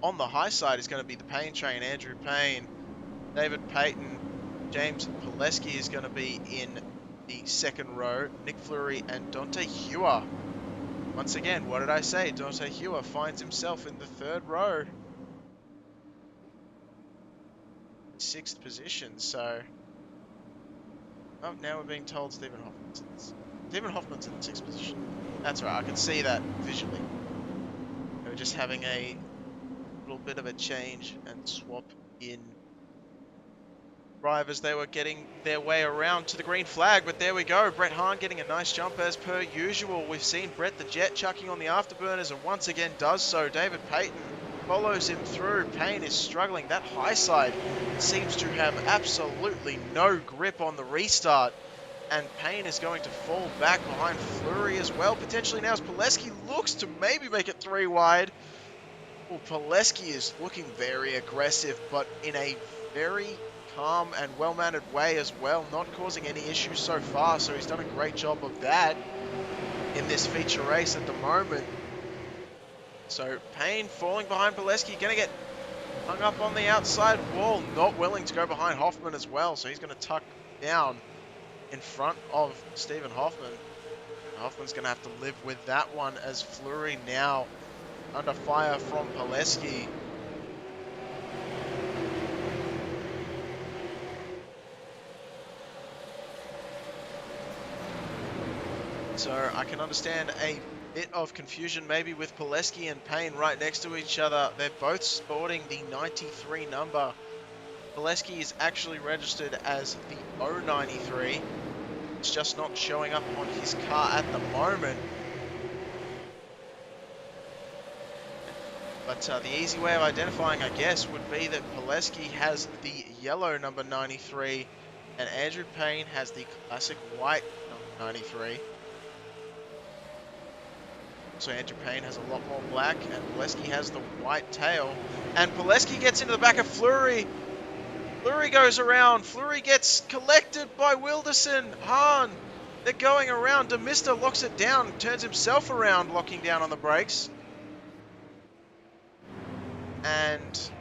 On the high side is going to be the Payne train, Andrew Payne, David Payton, James Pileski is going to be in the second row, Nick Fleury and Dante Hewer. Once again, what did I say? Dante Hewer finds himself in the third row. 6th position, so... Oh, now we're being told Stephen Hoffman's in the 6th position. That's right, I can see that visually. They were just having a little bit of a change and swap in drivers. They were getting their way around to the green flag, but there we go. Brett Hahn getting a nice jump as per usual. We've seen Brett the Jet chucking on the afterburners and once again does so. David Payton follows him through. Payne is struggling. That high side seems to have absolutely no grip on the restart. And Payne is going to fall back behind Fleury as well. Potentially now as Pileski looks to maybe make it 3 wide. Well, Pileski is looking very aggressive, but in a very calm and well-mannered way as well, not causing any issues so far. So he's done a great job of that in this feature race at the moment. So Payne falling behind Pileski, going to get hung up on the outside wall, not willing to go behind Hoffman as well. So he's going to tuck down in front of Stephen Hoffman. Hoffman's going to have to live with that one as Fleury now under fire from Pileski. So I can understand a bit of confusion maybe with Pileski and Payne right next to each other. They're both sporting the 93 number. Pileski is actually registered as the 093. It's just not showing up on his car at the moment. But the easy way of identifying, I guess, would be that Pileski has the yellow number 93 and Andrew Payne has the classic white number 93. So Andrew Payne has a lot more black and Pileski has the white tail. And Pileski gets into the back of Fleury. Fleury goes around. Fleury gets collected by Wilderson. Hahn, they're going around. DeMister locks it down, turns himself around, locking down on the brakes. And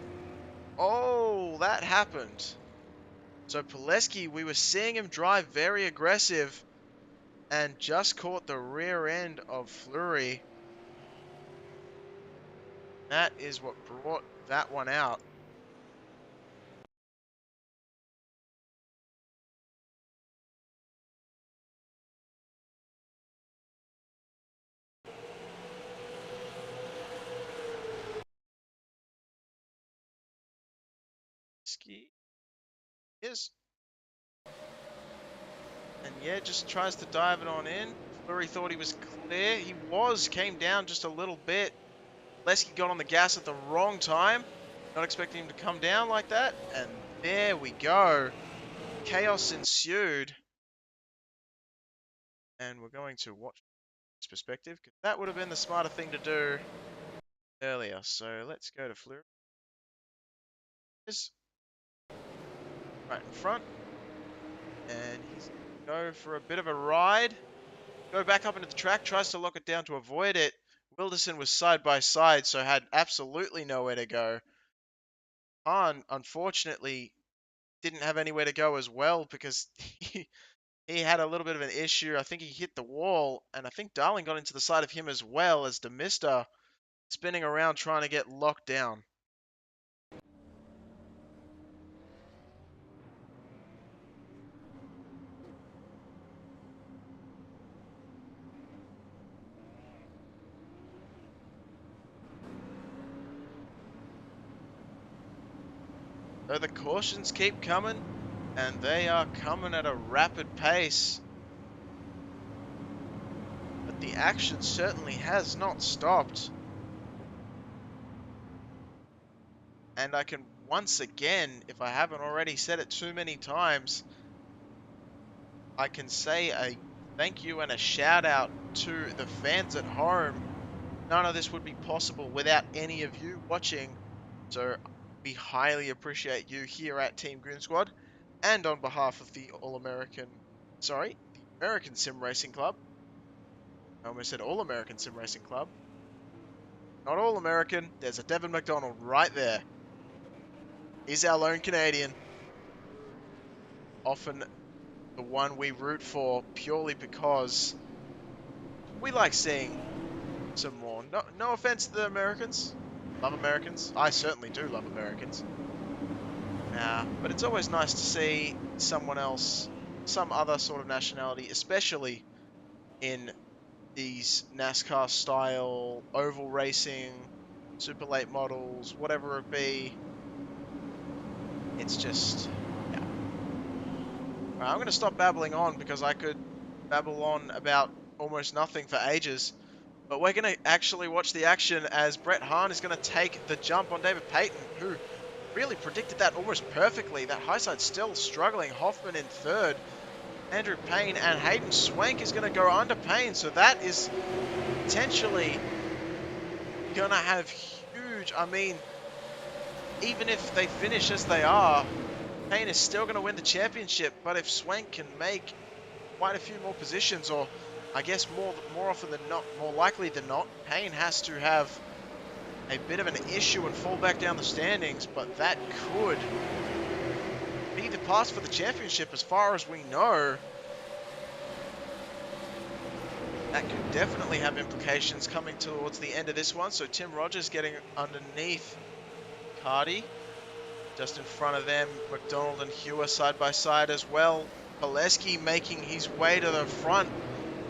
Oh, that happened. So Pileski, we were seeing him drive very aggressive and just caught the rear end of Fleury. That is what brought that one out. Ski is. And yeah, just tries to dive it on in. Fleury thought he was clear. He was, came down just a little bit. Leski got on the gas at the wrong time. Not expecting him to come down like that. And there we go. Chaos ensued. And we're going to watch this perspective, because that would have been the smarter thing to do earlier. So let's go to Fleury. Right in front. And he's going to go for a bit of a ride. Go back up into the track, tries to lock it down to avoid it. Wilderson was side by side, so had absolutely nowhere to go. Hahn, unfortunately, didn't have anywhere to go as well, because he had a little bit of an issue. I think he hit the wall, and I think Darling got into the side of him as well, as Demister spinning around trying to get locked down. So the cautions keep coming, and they are coming at a rapid pace. But the action certainly has not stopped. And I can once again, if I haven't already said it too many times, I can say a thank you and a shout out to the fans at home. None of this would be possible without any of you watching. So we highly appreciate you here at Team Goon Squad. And on behalf of the the American Sim Racing Club. I almost said All-American Sim Racing Club. Not All-American, there's a Devin McDonald right there. He's our lone Canadian. Often the one we root for purely because we like seeing some more. No offense to the Americans. Love Americans. I certainly do love Americans. But it's always nice to see someone else, some other sort of nationality, especially in these NASCAR style oval racing, super late models, whatever it be. It's just, yeah. Alright, I'm going to stop babbling on, because I could babble on about almost nothing for ages. But we're going to actually watch the action as Brett Hahn is going to take the jump on David Payton, who really predicted that almost perfectly. That high side still struggling. Hoffman in third. Andrew Payne and Hayden Swank is going to go under Payne. So that is potentially going to have huge... I mean, even if they finish as they are, Payne is still going to win the championship. But if Swank can make quite a few more positions, or I guess more often than not, more likely than not, Payne has to have a bit of an issue and fall back down the standings, but that could be the pass for the championship as far as we know. That could definitely have implications coming towards the end of this one. So Tim Rogers getting underneath Cardi. Just in front of them, McDonald and Hewer side by side as well. Pileski making his way to the front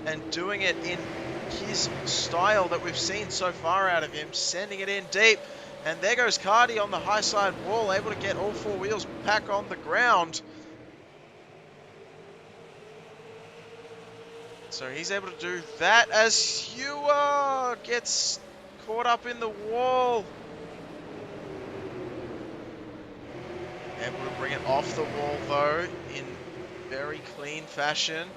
and doing it in his style that we've seen so far out of him, sending it in deep. And there goes Cardi on the high side wall, able to get all four wheels back on the ground. So he's able to do that as Hewer gets caught up in the wall. Able to bring it off the wall though in very clean fashion.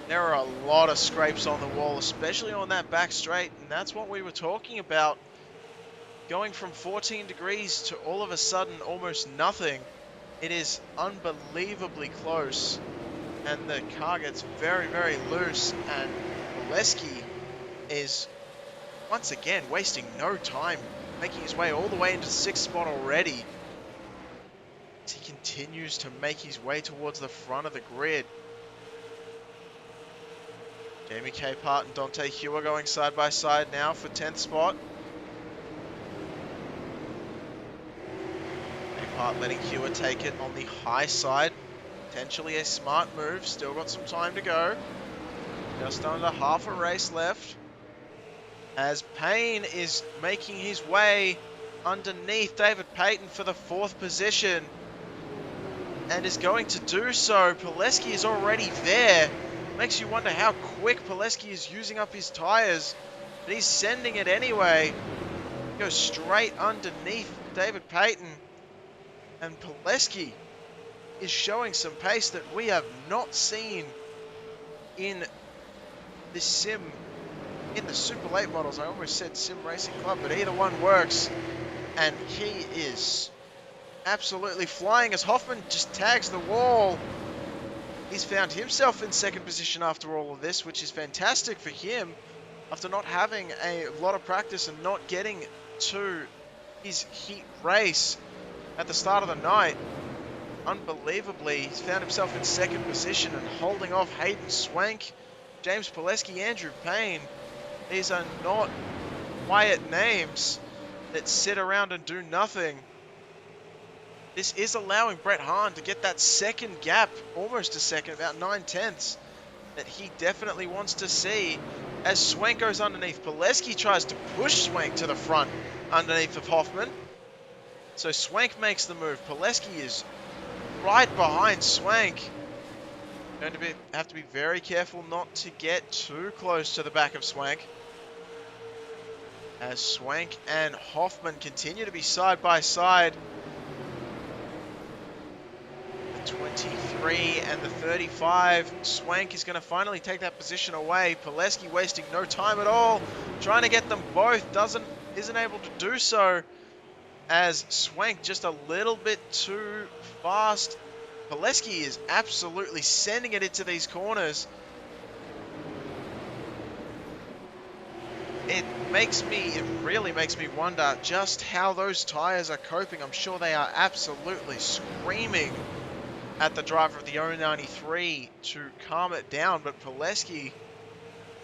There are a lot of scrapes on the wall, especially on that back straight, and that's what we were talking about. Going from 14 degrees to all of a sudden almost nothing. It is unbelievably close, and the car gets very, very loose, and Pileski is once again, wasting no time, making his way all the way into the 6th spot already. As he continues to make his way towards the front of the grid. Jamie Capehart and Dante Hewer going side by side now for 10th spot. Capehart letting Hewer take it on the high side. Potentially a smart move. Still got some time to go. Just under half a race left. As Payne is making his way underneath David Payton for the 4th position. And is going to do so. Pileski is already there. Makes you wonder how quick Pileski is using up his tyres. But he's sending it anyway. Goes straight underneath David Payton. And Pileski is showing some pace that we have not seen in this sim, in the Super Late models. I almost said Sim Racing Club, but either one works. And he is absolutely flying as Hoffman just tags the wall. He's found himself in 2nd position after all of this, which is fantastic for him after not having a lot of practice and not getting to his heat race at the start of the night. Unbelievably, he's found himself in 2nd position and holding off Hayden Swank, James Pileski, Andrew Payne. These are not quiet names that sit around and do nothing. This is allowing Brett Hahn to get that 2nd gap, almost a second, about 9/10, that he definitely wants to see. As Swank goes underneath, Pileski tries to push Swank to the front underneath of Hoffman. So Swank makes the move. Pileski is right behind Swank. Going to have to be very careful not to get too close to the back of Swank. As Swank and Hoffman continue to be side by side. The 23 and the 35. Swank is going to finally take that position away. Pileski wasting no time at all. Trying to get them both. Isn't able to do so. As Swank just a little bit too fast. Pileski is absolutely sending it into these corners. It really makes me wonder just how those tyres are coping. I'm sure they are absolutely screaming at the driver of the 093 to calm it down, but Pileski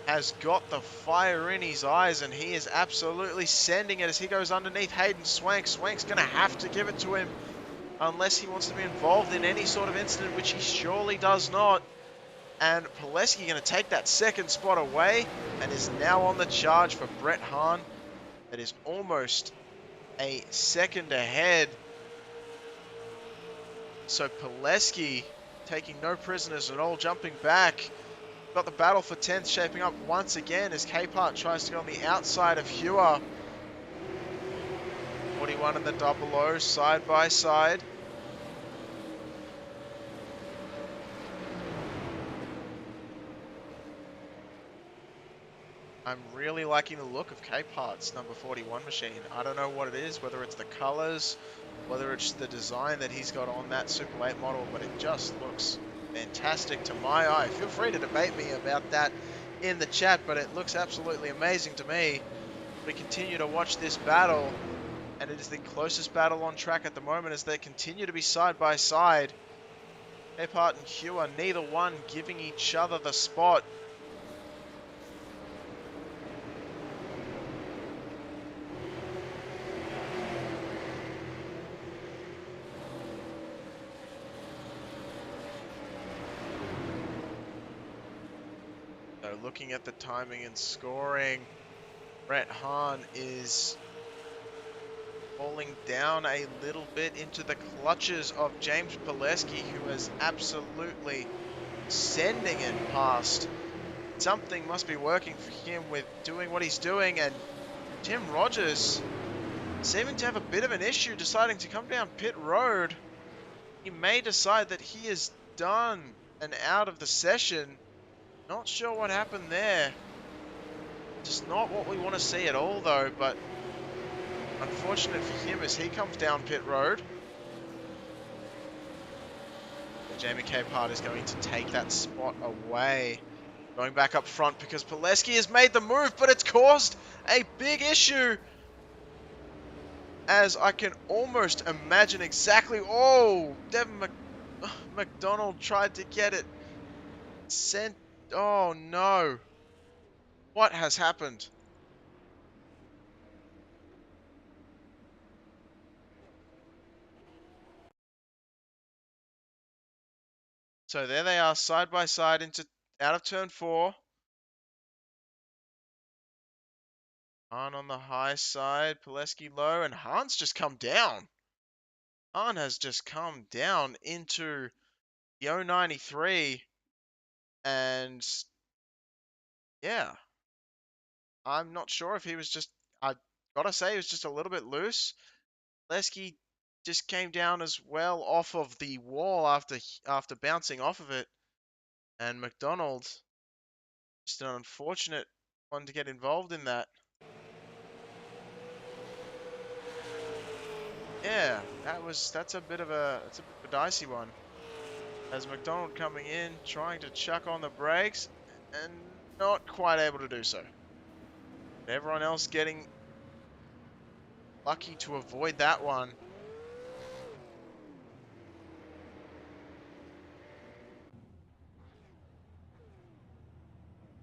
has got the fire in his eyes and he is absolutely sending it as he goes underneath Hayden Swank. Swank's going to have to give it to him unless he wants to be involved in any sort of incident, which he surely does not. And Pileski going to take that 2nd spot away and is now on the charge for Brett Hahn. That is almost a second ahead. So Pileski taking no prisoners at all, jumping back. Got the battle for 10th shaping up once again as Capehart tries to go on the outside of Hewer. 41 and the 00 side by side. I'm really liking the look of Capehart's number 41 machine. I don't know what it is, whether it's the colors, whether it's the design that he's got on that Super Late model, but it just looks fantastic to my eye. Feel free to debate me about that in the chat, but it looks absolutely amazing to me. We continue to watch this battle, and it is the closest battle on track at the moment as they continue to be side by side. Capehart and Hewer, neither one giving each other the spot. Looking at the timing and scoring, Brett Hahn is falling down a little bit into the clutches of James Pileski, who is absolutely sending it past. Something must be working for him with doing what he's doing, and Tim Rogers seeming to have a bit of an issue deciding to come down pit road. He may decide that he is done and out of the session. Not sure what happened there. Just not what we want to see at all though, but unfortunate for him as he comes down pit road. Jamie Capehart is going to take that spot away Going back up front because Pileski has made the move, but it's caused a big issue. As I can almost imagine exactly... Oh, Devin McDonald tried to get it sent... Oh, no. What has happened? So there they are, side by side, out of turn 4. Hahn on the high side, Pileski low, and Hahn's just come down. Hahn has just come down into the 093, and yeah, I'm not sure if he was just, I gotta say, he was just a little bit loose. Pileski just came down as well off of the wall after bouncing off of it, and McDonald, just an unfortunate one to get involved in that. Yeah, that's a bit of a dicey one. As McDonald coming in, trying to chuck on the brakes, and not quite able to do so. Everyone else getting lucky to avoid that one.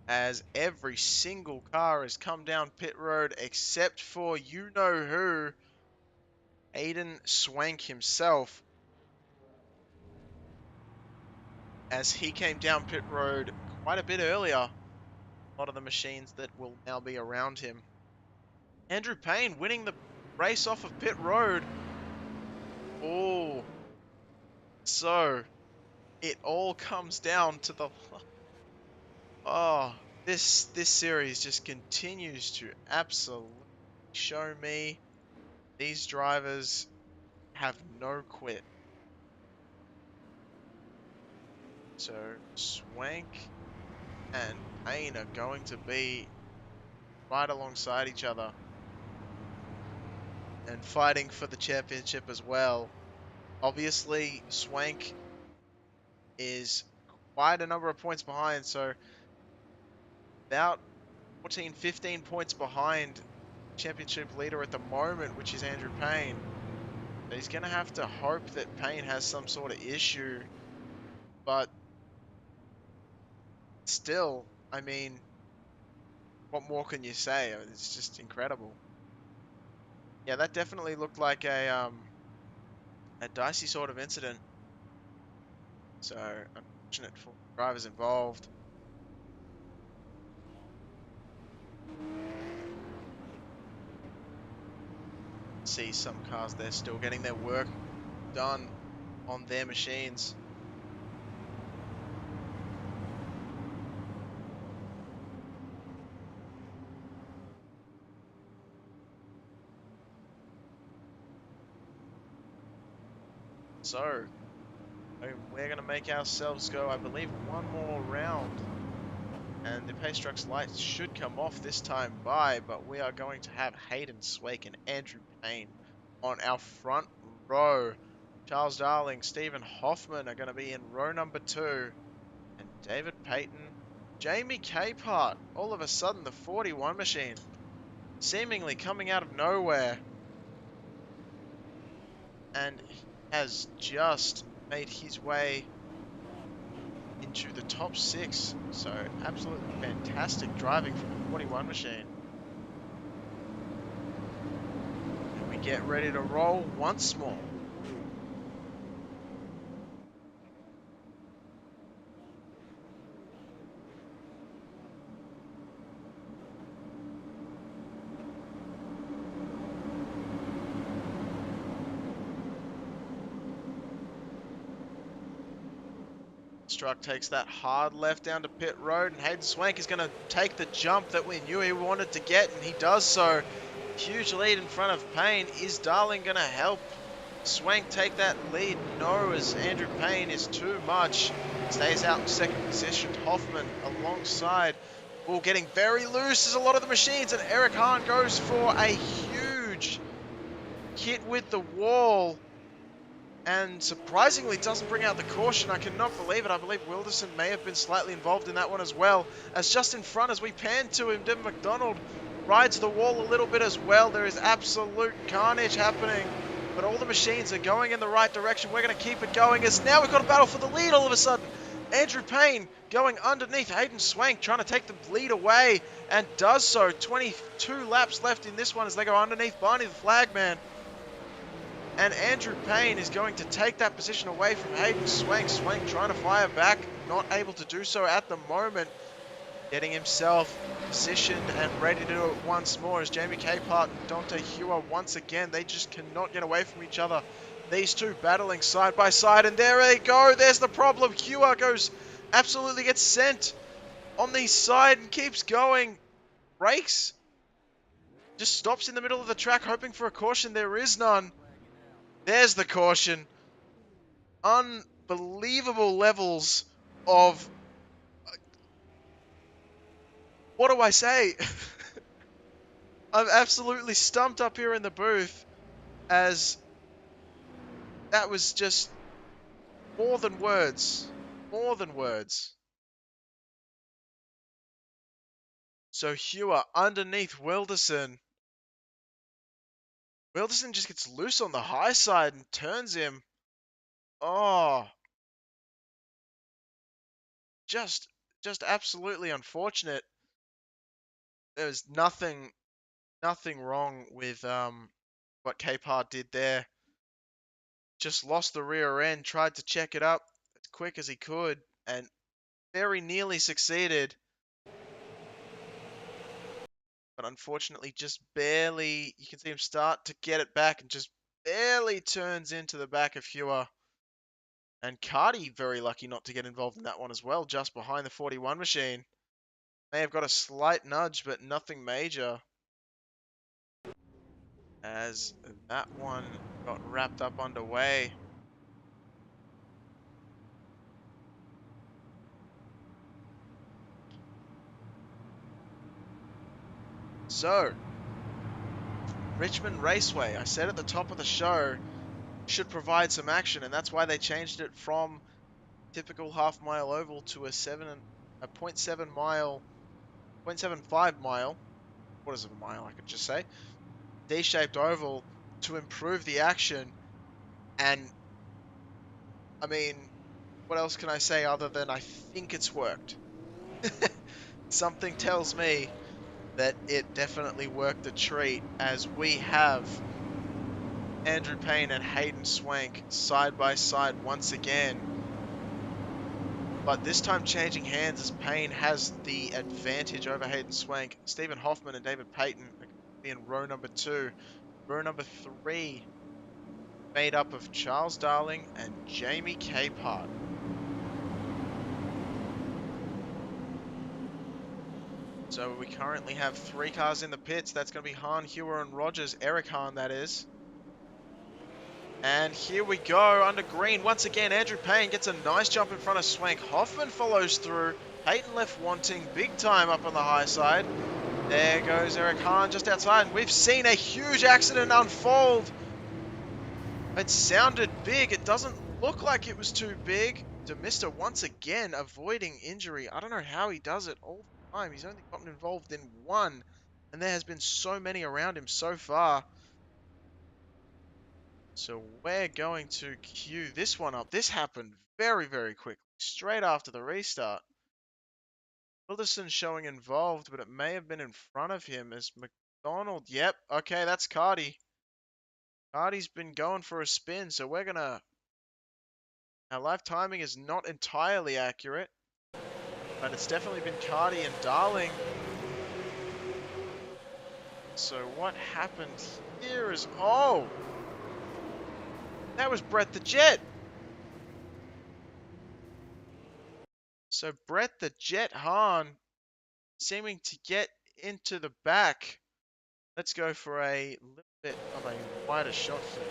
As every single car has come down pit road except for you-know-who, Aiden Swank himself. As he came down pit road quite a bit earlier. A lot of the machines that will now be around him. Andrew Payne winning the race off of pit road. Oh. So, it all comes down to the... Oh, this series just continues to absolutely show me these drivers have no quit. So, Swank and Payne are going to be right alongside each other and fighting for the championship as well. Obviously, Swank is quite a number of points behind, so about 14, 15 points behind championship leader at the moment, which is Andrew Payne. So he's going to have to hope that Payne has some sort of issue, but still, I mean, what more can you say? It's just incredible. Yeah, that definitely looked like a dicey sort of incident. So, unfortunate for the drivers involved. See some cars there still getting their work done on their machines. So, we're going to make ourselves go, I believe, one more round. And the pace truck's lights should come off this time by, but we are going to have Hayden Swake and Andrew Payne on our front row. Charles Darling, Stephen Hoffman are going to be in row number 2. And David Payton, Jamie Capehart, all of a sudden the 41 machine, seemingly coming out of nowhere. And has just made his way into the top 6. So absolutely fantastic driving from the 41 machine. And we get ready to roll once more. Truck takes that hard left down to pit road, and Hayden Swank is going to take the jump that we knew he wanted to get, and he does so. Huge lead in front of Payne. Is Darling going to help Swank take that lead? No, as Andrew Payne is too much. Stays out in second position. Hoffman alongside. Ball getting very loose as a lot of the machines, and Eric Hahn goes for a huge hit with the wall. and surprisingly doesn't bring out the caution. I cannot believe it. I believe Wilderson may have been slightly involved in that one as well, as just in front as we pan to him, Devin McDonald rides the wall a little bit as well. There is absolute carnage happening, but all the machines are going in the right direction. We're going to keep it going as now we've got a battle for the lead all of a sudden. Andrew Payne going underneath Hayden Swank, trying to take the lead away, and does so. 22 laps left in this one as they go underneath Barney the Flagman. And Andrew Payne is going to take that position away from Hayden Swank. Swank trying to fire back, not able to do so at the moment. Getting himself positioned and ready to do it once more as Jamie Capehart and Dante Hewer once again. They just cannot get away from each other. These two battling side by side, and there they go. There's the problem. Hewer absolutely gets sent on the side and keeps going. Brakes. Just stops in the middle of the track hoping for a caution. There is none. There's the caution. Unbelievable levels of... What do I say? I'm absolutely stumped up here in the booth, as that was just more than words. More than words. So Hewer underneath Wilderson. Wilderson just gets loose on the high side and turns him. Oh. Just absolutely unfortunate. There's nothing wrong with what Capehart did there. Just lost the rear end, tried to check it up as quick as he could, and very nearly succeeded. But unfortunately, just barely, you can see him start to get it back and just barely turns into the back of Hewer. And Cardi very lucky not to get involved in that one as well, just behind the 41 machine. May have got a slight nudge, but nothing major. As that one got wrapped up underway. So, Richmond Raceway, I said at the top of the show, should provide some action, and that's why they changed it from typical half-mile oval to a 0.75 mile, what is it, a mile, I could just say, D-shaped oval to improve the action. And, I mean, what else can I say other than I think it's worked? Something tells me that it definitely worked a treat, as we have Andrew Payne and Hayden Swank side by side once again. But this time changing hands as Payne has the advantage over Hayden Swank. Stephen Hoffman and David Payton are going to be in row number 2. Row number 3 made up of Charles Darling and Jamie Capehart. So we currently have 3 cars in the pits. That's going to be Hahn, Hewer and Rogers. Eric Hahn, that is. And here we go, under green. Once again, Andrew Payne gets a nice jump in front of Swank. Hoffman follows through. Payton left wanting big time up on the high side. There goes Eric Hahn just outside. And we've seen a huge accident unfold. It sounded big. It doesn't look like it was too big. DeMister once again avoiding injury. I don't know how he does it all the time. He's only gotten involved in one. And there has been so many around him so far. So we're going to queue this one up. This happened very, very quickly, straight after the restart. Wilderson showing involved, but it may have been in front of him as McDonald. Yep, okay, that's Cardi. Cardi's been going for a spin, so we're going to... Our live timing is not entirely accurate, but it's definitely been Cardi and Darling. So what happened here is... Oh! That was Brett the Jet. So Brett the Jet Hahn seeming to get into the back. Let's go for a little bit of a wider shot here.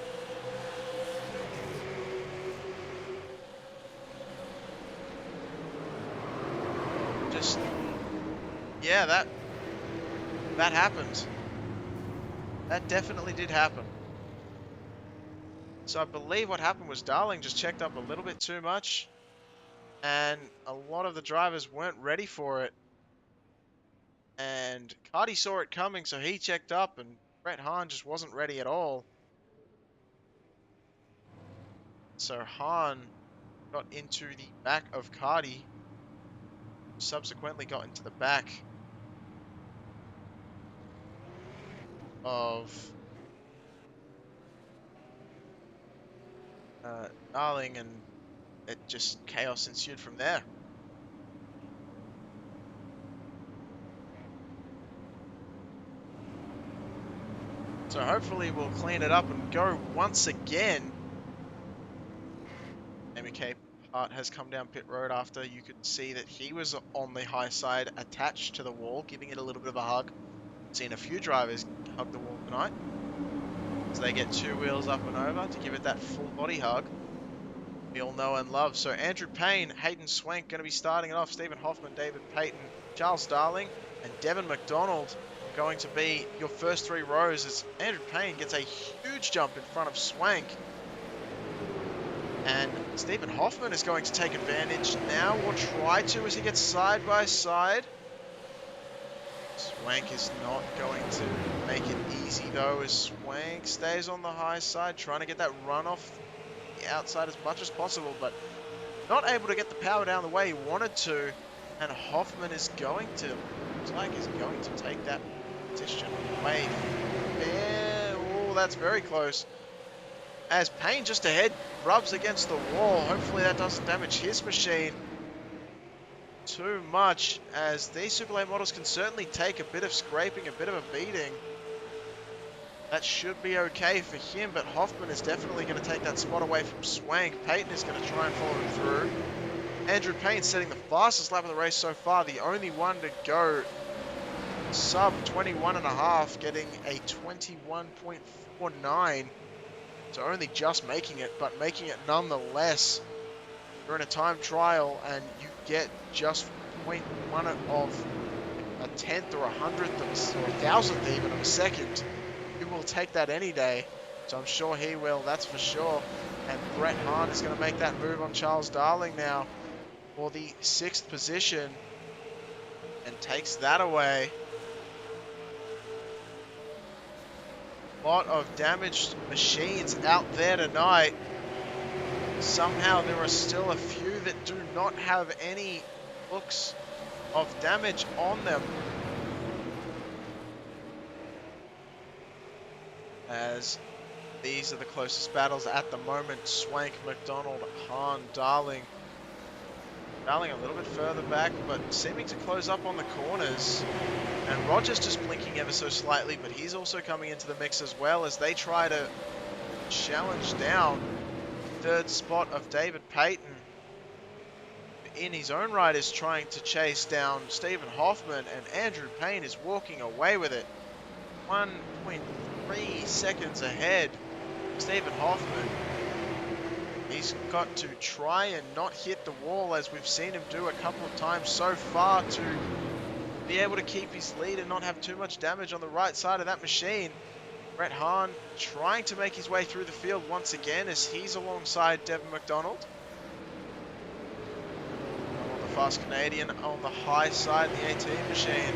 Just, yeah, that happened. That definitely did happen. So I believe what happened was Darling just checked up a little bit too much, and a lot of the drivers weren't ready for it. And Cardi saw it coming, so he checked up, and Brett Hahn just wasn't ready at all. So Hahn got into the back of Cardi, subsequently got into the back of Darling, and it just chaos ensued from there. So hopefully we'll clean it up and go once again. Amy Capehart has come down pit road after you could see that he was on the high side attached to the wall, giving it a little bit of a hug. Seen a few drivers hug the wall tonight. So they get two wheels up and over to give it that full body hug we all know and love. So Andrew Payne, Hayden Swank going to be starting it off. Stephen Hoffman, David Payton, Charles Darling, and Devin McDonald going to be your first three rows as Andrew Payne gets a huge jump in front of Swank. And Stephen Hoffman is going to take advantage now, or try to, as he gets side by side. Swank is not going to make it easy though, as Swank stays on the high side, trying to get that run off the outside as much as possible, but not able to get the power down the way he wanted to. And Hoffman is going to, looks like he's going to take that position away there. Oh, that's very close. As Payne just ahead rubs against the wall. Hopefully that doesn't damage his machine too much, as these Super Late models can certainly take a bit of scraping, a bit of a beating. That should be okay for him, but Hoffman is definitely going to take that spot away from Swank. Payton is going to try and follow him through. Andrew Payne setting the fastest lap of the race so far, the only one to go sub 21.5, getting a 21.49. So only just making it, but making it nonetheless. You're in a time trial and you get just 0.1 of a tenth or a hundredth or a thousandth even of a second. You will take that any day. So I'm sure he will, that's for sure. And Brett Hahn is going to make that move on Charles Darling now for the 6th position and takes that away. A lot of damaged machines out there tonight. Somehow there are still a few that do not have any looks of damage on them. As these are the closest battles at the moment. Swank, McDonald, Hahn, Darling. Darling a little bit further back, but seeming to close up on the corners. And Rogers just blinking ever so slightly, but he's also coming into the mix as well as they try to challenge down the 3rd spot of David Payton. In his own right is trying to chase down Stephen Hoffman, and Andrew Payne is walking away with it. 1.3 seconds ahead. Stephen Hoffman. He's got to try and not hit the wall, as we've seen him do a couple of times so far, to be able to keep his lead and not have too much damage on the right side of that machine. Brett Hahn trying to make his way through the field once again as he's alongside Devin McDonald. On the Fast Canadian on the high side, the 18 machine.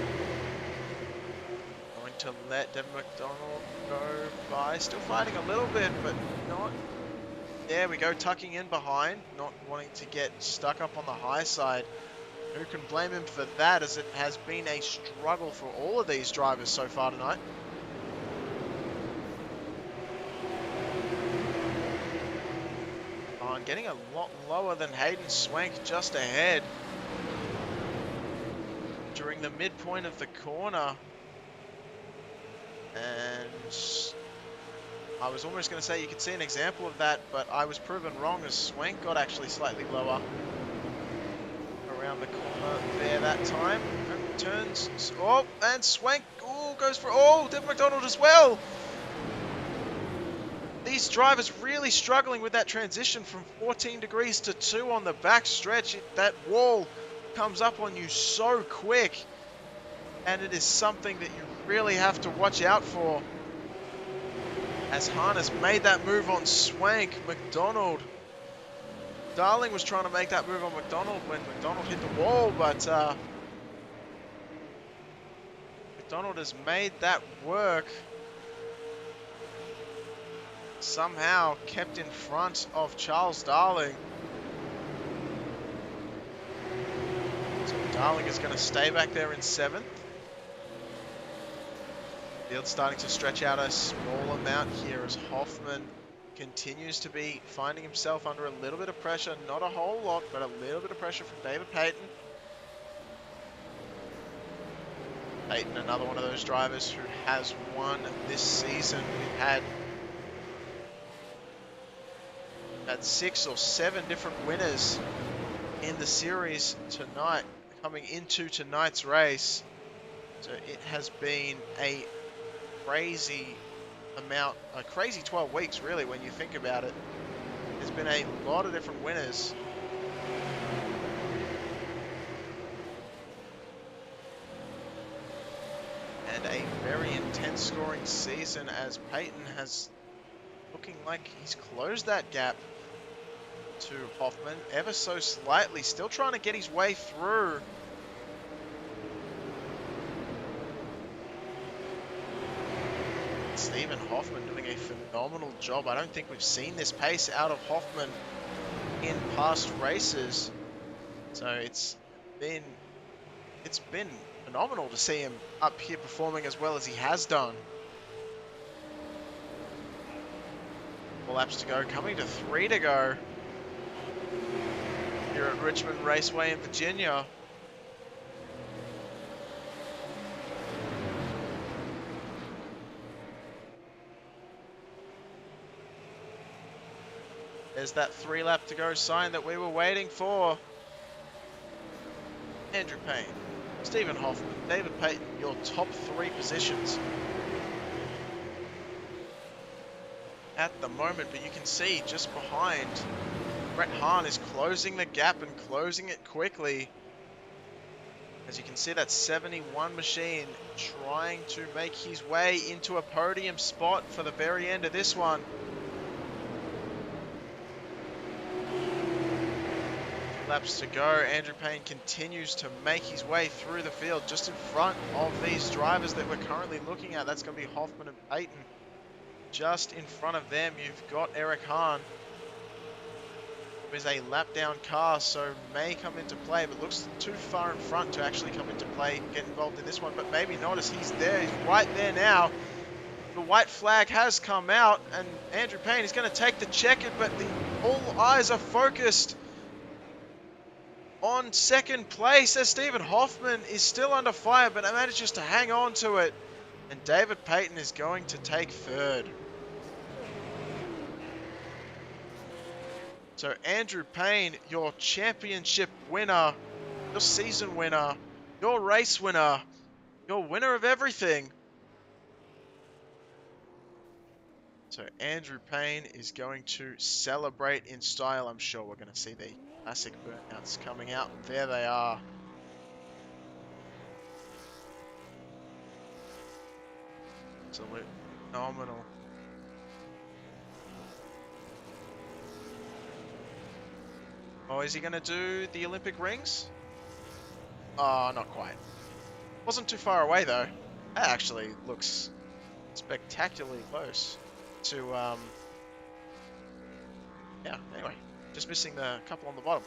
Going to let Devin McDonald go by. Still fighting a little bit, but not. There we go, tucking in behind, not wanting to get stuck up on the high side. Who can blame him for that, as it has been a struggle for all of these drivers so far tonight. Getting a lot lower than Hayden Swank, just ahead. During the midpoint of the corner. And I was almost going to say you could see an example of that, but I was proven wrong as Swank got actually slightly lower around the corner there that time. And turns, oh, and Swank, oh, goes for, oh, Devin McDonald as well. These drivers really struggling with that transition from 14 degrees to 2 on the back stretch. That wall comes up on you so quick, and it is something that you really have to watch out for. As Harness made that move on Swank, McDonald. Darling was trying to make that move on McDonald when McDonald hit the wall, but McDonald has made that work. Somehow kept in front of Charles Darling. So Darling is going to stay back there in 7th. Field's starting to stretch out a small amount here as Hoffman continues to be finding himself under a little bit of pressure. Not a whole lot, but a little bit of pressure from David Payton. Payton, another one of those drivers who has won this season. We've had 6 or 7 different winners in the series tonight, coming into tonight's race. So it has been a crazy amount, a crazy 12 weeks really when you think about it. There's been a lot of different winners. And a very intense scoring season as Payton has looking like he's closed that gap to Hoffman ever so slightly, still trying to get his way through. Stephen Hoffman doing a phenomenal job. I don't think we've seen this pace out of Hoffman in past races. So it's been phenomenal to see him up here performing as well as he has done. 4 laps to go, coming to 3 to go here at Richmond Raceway in Virginia. There's that 3 lap to go sign that we were waiting for. Andrew Payne, Stephen Hoffman, David Payton, your top 3 positions at the moment, but you can see just behind, Brett Hahn is closing the gap and closing it quickly. As you can see, that 71 machine trying to make his way into a podium spot for the very end of this one. 2 laps to go. Andrew Payne continues to make his way through the field just in front of these drivers that we're currently looking at. That's going to be Hoffman and Payton. Just in front of them, you've got Eric Hahn, who is a lap down car, so may come into play, but looks too far in front to actually come into play, get involved in this one, but maybe not as he's there. He's right there now. The white flag has come out, and Andrew Payne is going to take the checkered, but all eyes are focused on 2nd place as Stephen Hoffman is still under fire, but manages to hang on to it. And David Payton is going to take 3rd. So Andrew Payne, your championship winner, your season winner, your race winner, your winner of everything. So Andrew Payne is going to celebrate in style. I'm sure we're going to see the classic burnouts coming out. There they are. Absolute phenomenal. Oh, is he going to do the Olympic rings? Oh, not quite. Wasn't too far away, though. That actually looks spectacularly close to, yeah, anyway. Just missing the couple on the bottom.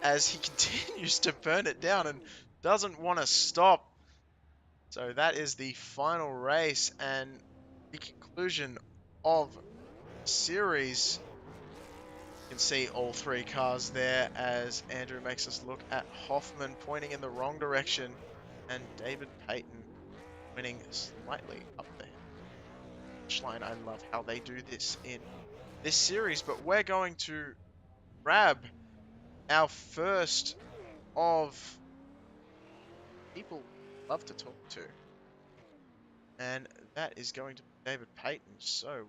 As he continues to burn it down and doesn't want to stop. So that is the final race and the conclusion of the series. You can see all 3 cars there as Andrew makes us look at Hoffman pointing in the wrong direction and David Payton winning slightly up the line. I love how they do this in this series, but we're going to grab our first of people we love to talk to, and that is going to be David Payton. So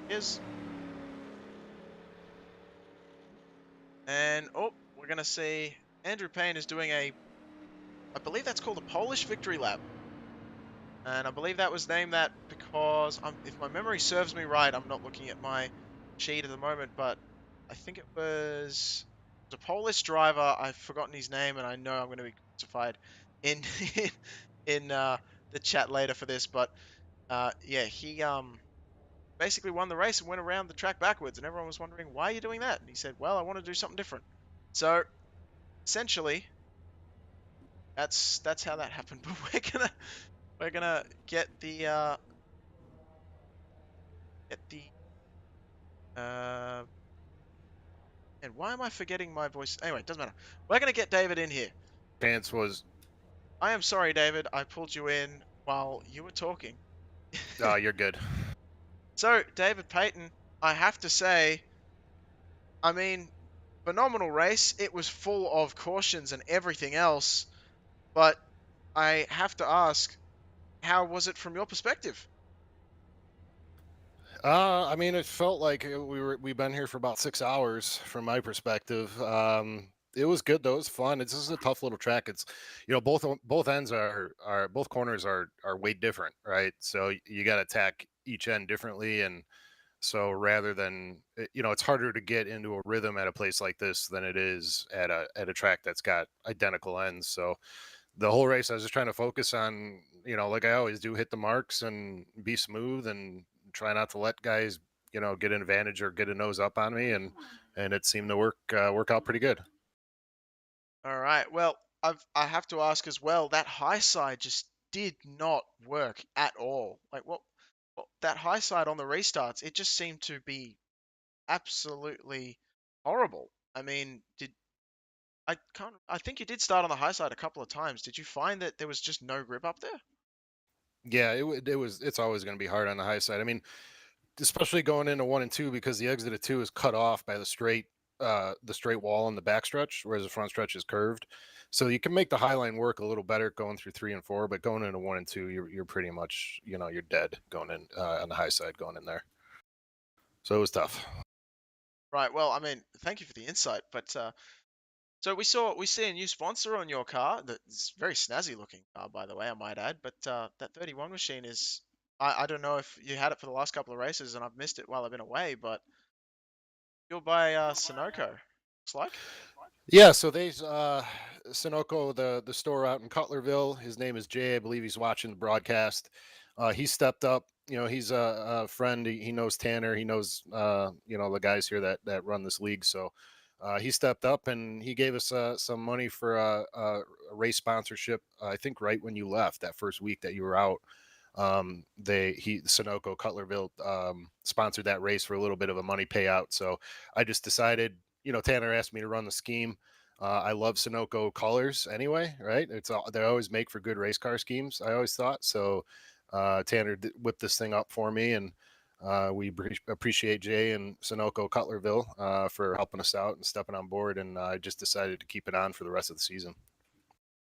here's, and oh, we're going to see Andrew Payne is doing a, I believe that's called a Polish victory lap. And I believe that was named that because, if my memory serves me right, I'm not looking at my sheet at the moment, but I think it was a Polish driver. I've forgotten his name, and I know I'm going to be crucified in the chat later for this. But yeah, he basically won the race and went around the track backwards, and everyone was wondering, why are you doing that? And he said, well, I want to do something different. So essentially, that's how that happened. But we're gonna get the and why am I forgetting my voice? Anyway, doesn't matter. We're gonna get David in here. Chance was, I am sorry, David. I pulled you in while you were talking. you're good. So, David Payton, I have to say, I mean, phenomenal race. It was full of cautions and everything else, but I have to ask, how was it from your perspective? I mean, it felt like we've been here for about 6 hours from my perspective. It was good though. It was fun. This is a tough little track. It's, both ends are both corners are way different, right? So you got to attack each end differently, and so rather than it's harder to get into a rhythm at a place like this than it is at a track that's got identical ends. So the whole race I was just trying to focus on, like I always do, hit the marks and be smooth and try not to let guys, get an advantage or get a nose up on me, and it seemed to work out pretty good. All right. Well, I have to ask as well. That high side just did not work at all. Like what that high side on the restarts, it just seemed to be absolutely horrible. I mean, I think you did start on the high side a couple of times. Did you find that there was just no grip up there? Yeah, it's always going to be hard on the high side. I mean, especially going into 1 and 2, because the exit of 2 is cut off by the straight wall in the backstretch, whereas the front stretch is curved. So you can make the high line work a little better going through 3 and 4, but going into 1 and 2, you're pretty much, you're dead going in on the high side going in there. So it was tough. Right. Well, I mean, thank you for the insight. But so we see a new sponsor on your car. That's very snazzy looking car, by the way, I might add. But that 31 machine is. I don't know if you had it for the last couple of races and I've missed it while I've been away, but you're by Sunoco, looks like. Yeah, so there's Sunoco, the store out in Cutlerville. His name is Jay. I believe he's watching the broadcast. He stepped up. He's a friend. He knows Tanner. He knows the guys here that run this league. So he stepped up and he gave us some money for a race sponsorship. I think right when you left that first week that you were out, Sunoco Cutlerville sponsored that race for a little bit of a money payout. So I just decided, Tanner asked me to run the scheme. I love Sunoco colors anyway, right? They always make for good race car schemes, I always thought. So Tanner whipped this thing up for me, and we appreciate Jay and Sunoco Cutlerville for helping us out and stepping on board. And I just decided to keep it on for the rest of the season.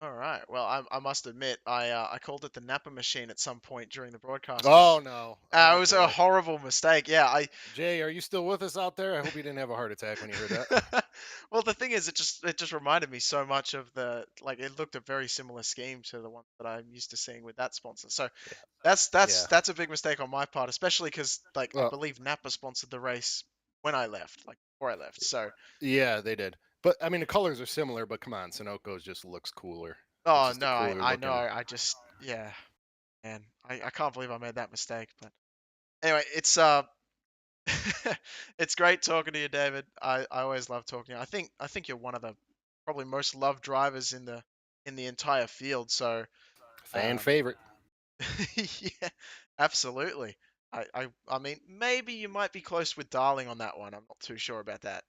All right. Well, I must admit, I called it the Napa machine at some point during the broadcast. Oh no! It was a horrible mistake. Yeah, Jay, are you still with us out there? I hope you didn't have a heart attack when you heard that. Well, the thing is, it just reminded me so much of it looked a very similar scheme to the one that I'm used to seeing with that sponsor. So that's a big mistake on my part, especially because I believe Napa sponsored the race when I left, before I left. So yeah, they did. But I mean, the colors are similar, but come on, Sunoco's just looks cooler. Oh no, I know. Yeah, man, I can't believe I made that mistake. But anyway, it's it's great talking to you, David. I always love talking to you. I think you're one of the probably most loved drivers in the entire field. So fan favorite. yeah, absolutely. I mean, maybe you might be close with Darling on that one. I'm not too sure about that.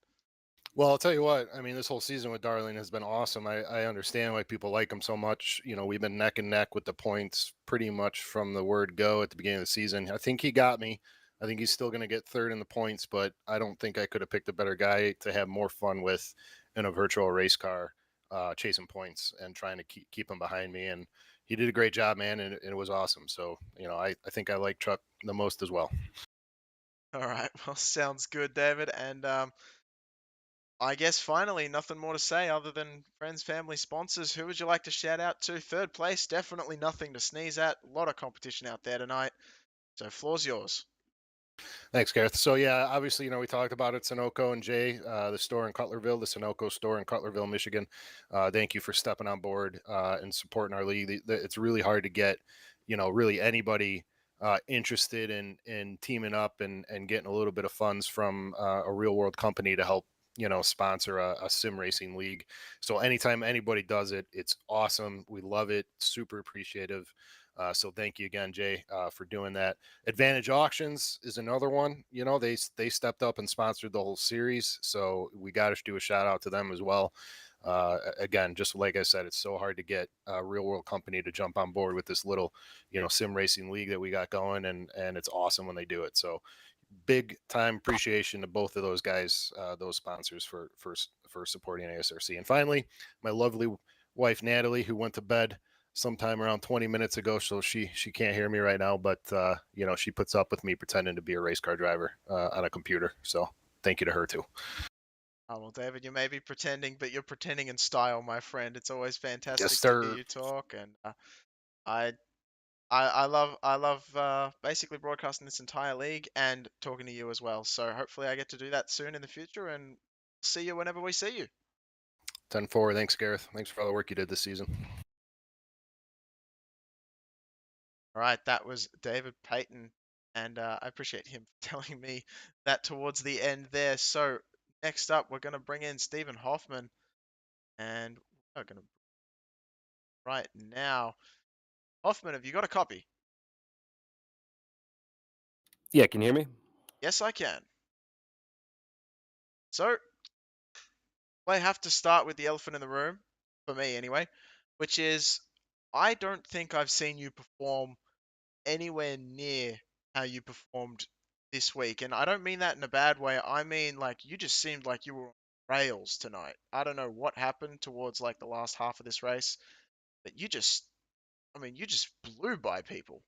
Well, I'll tell you what. I mean, this whole season with Darling has been awesome. I understand why people like him so much. We've been neck and neck with the points pretty much from the word go at the beginning of the season. I think he got me. I think he's still going to get third in the points, but I don't think I could have picked a better guy to have more fun with in a virtual race car, chasing points and trying to keep him behind me. And he did a great job, man, and it was awesome. So, I think I like Chuck the most as well. All right. Well, sounds good, David. And I guess finally, nothing more to say other than friends, family, sponsors. Who would you like to shout out to? Third place, definitely nothing to sneeze at. A lot of competition out there tonight. So, floor's yours. Thanks, Gareth. So yeah, obviously, we talked about it, Sunoco and Jay, the store in Cutlerville, the Sunoco store in Cutlerville, Michigan. Thank you for stepping on board and supporting our league. It's really hard to get, really anybody interested in teaming up and getting a little bit of funds from a real world company to help, sponsor a sim racing league. So anytime anybody does it, it's awesome. We love it. Super appreciative. So thank you again, Jay, for doing that. Advantage Auctions is another one. They stepped up and sponsored the whole series, so we got to do a shout out to them as well. Again, just like I said, it's so hard to get a real world company to jump on board with this little, sim racing league that we got going, and it's awesome when they do it. So big time appreciation to both of those guys, those sponsors for supporting ASRC. And finally, my lovely wife Natalie, who went to bed sometime around 20 minutes ago, so she can't hear me right now, but she puts up with me pretending to be a race car driver on a computer. So thank you to her too. Oh, well, David, you may be pretending, but you're pretending in style, my friend. It's always fantastic Yes, to hear sir. you talk, and I I love basically broadcasting this entire league and talking to you as well. So hopefully I get to do that soon in the future, and see you whenever we see you. 10-4. Thanks, Gareth. Thanks for all the work you did this season. All right, that was David Payton, and I appreciate him telling me that towards the end there. So next up, we're going to bring in Stephen Hoffman, and we're going to right now. Hoffman, have you got a copy? Yeah, can you hear me? Yes, I can. So I have to start with the elephant in the room, for me anyway, which is I don't think I've seen you perform anywhere near how you performed this week. And I don't mean that in a bad way. I mean, like, you just seemed like you were on rails tonight. I don't know what happened towards like the last half of this race, but you just blew by people.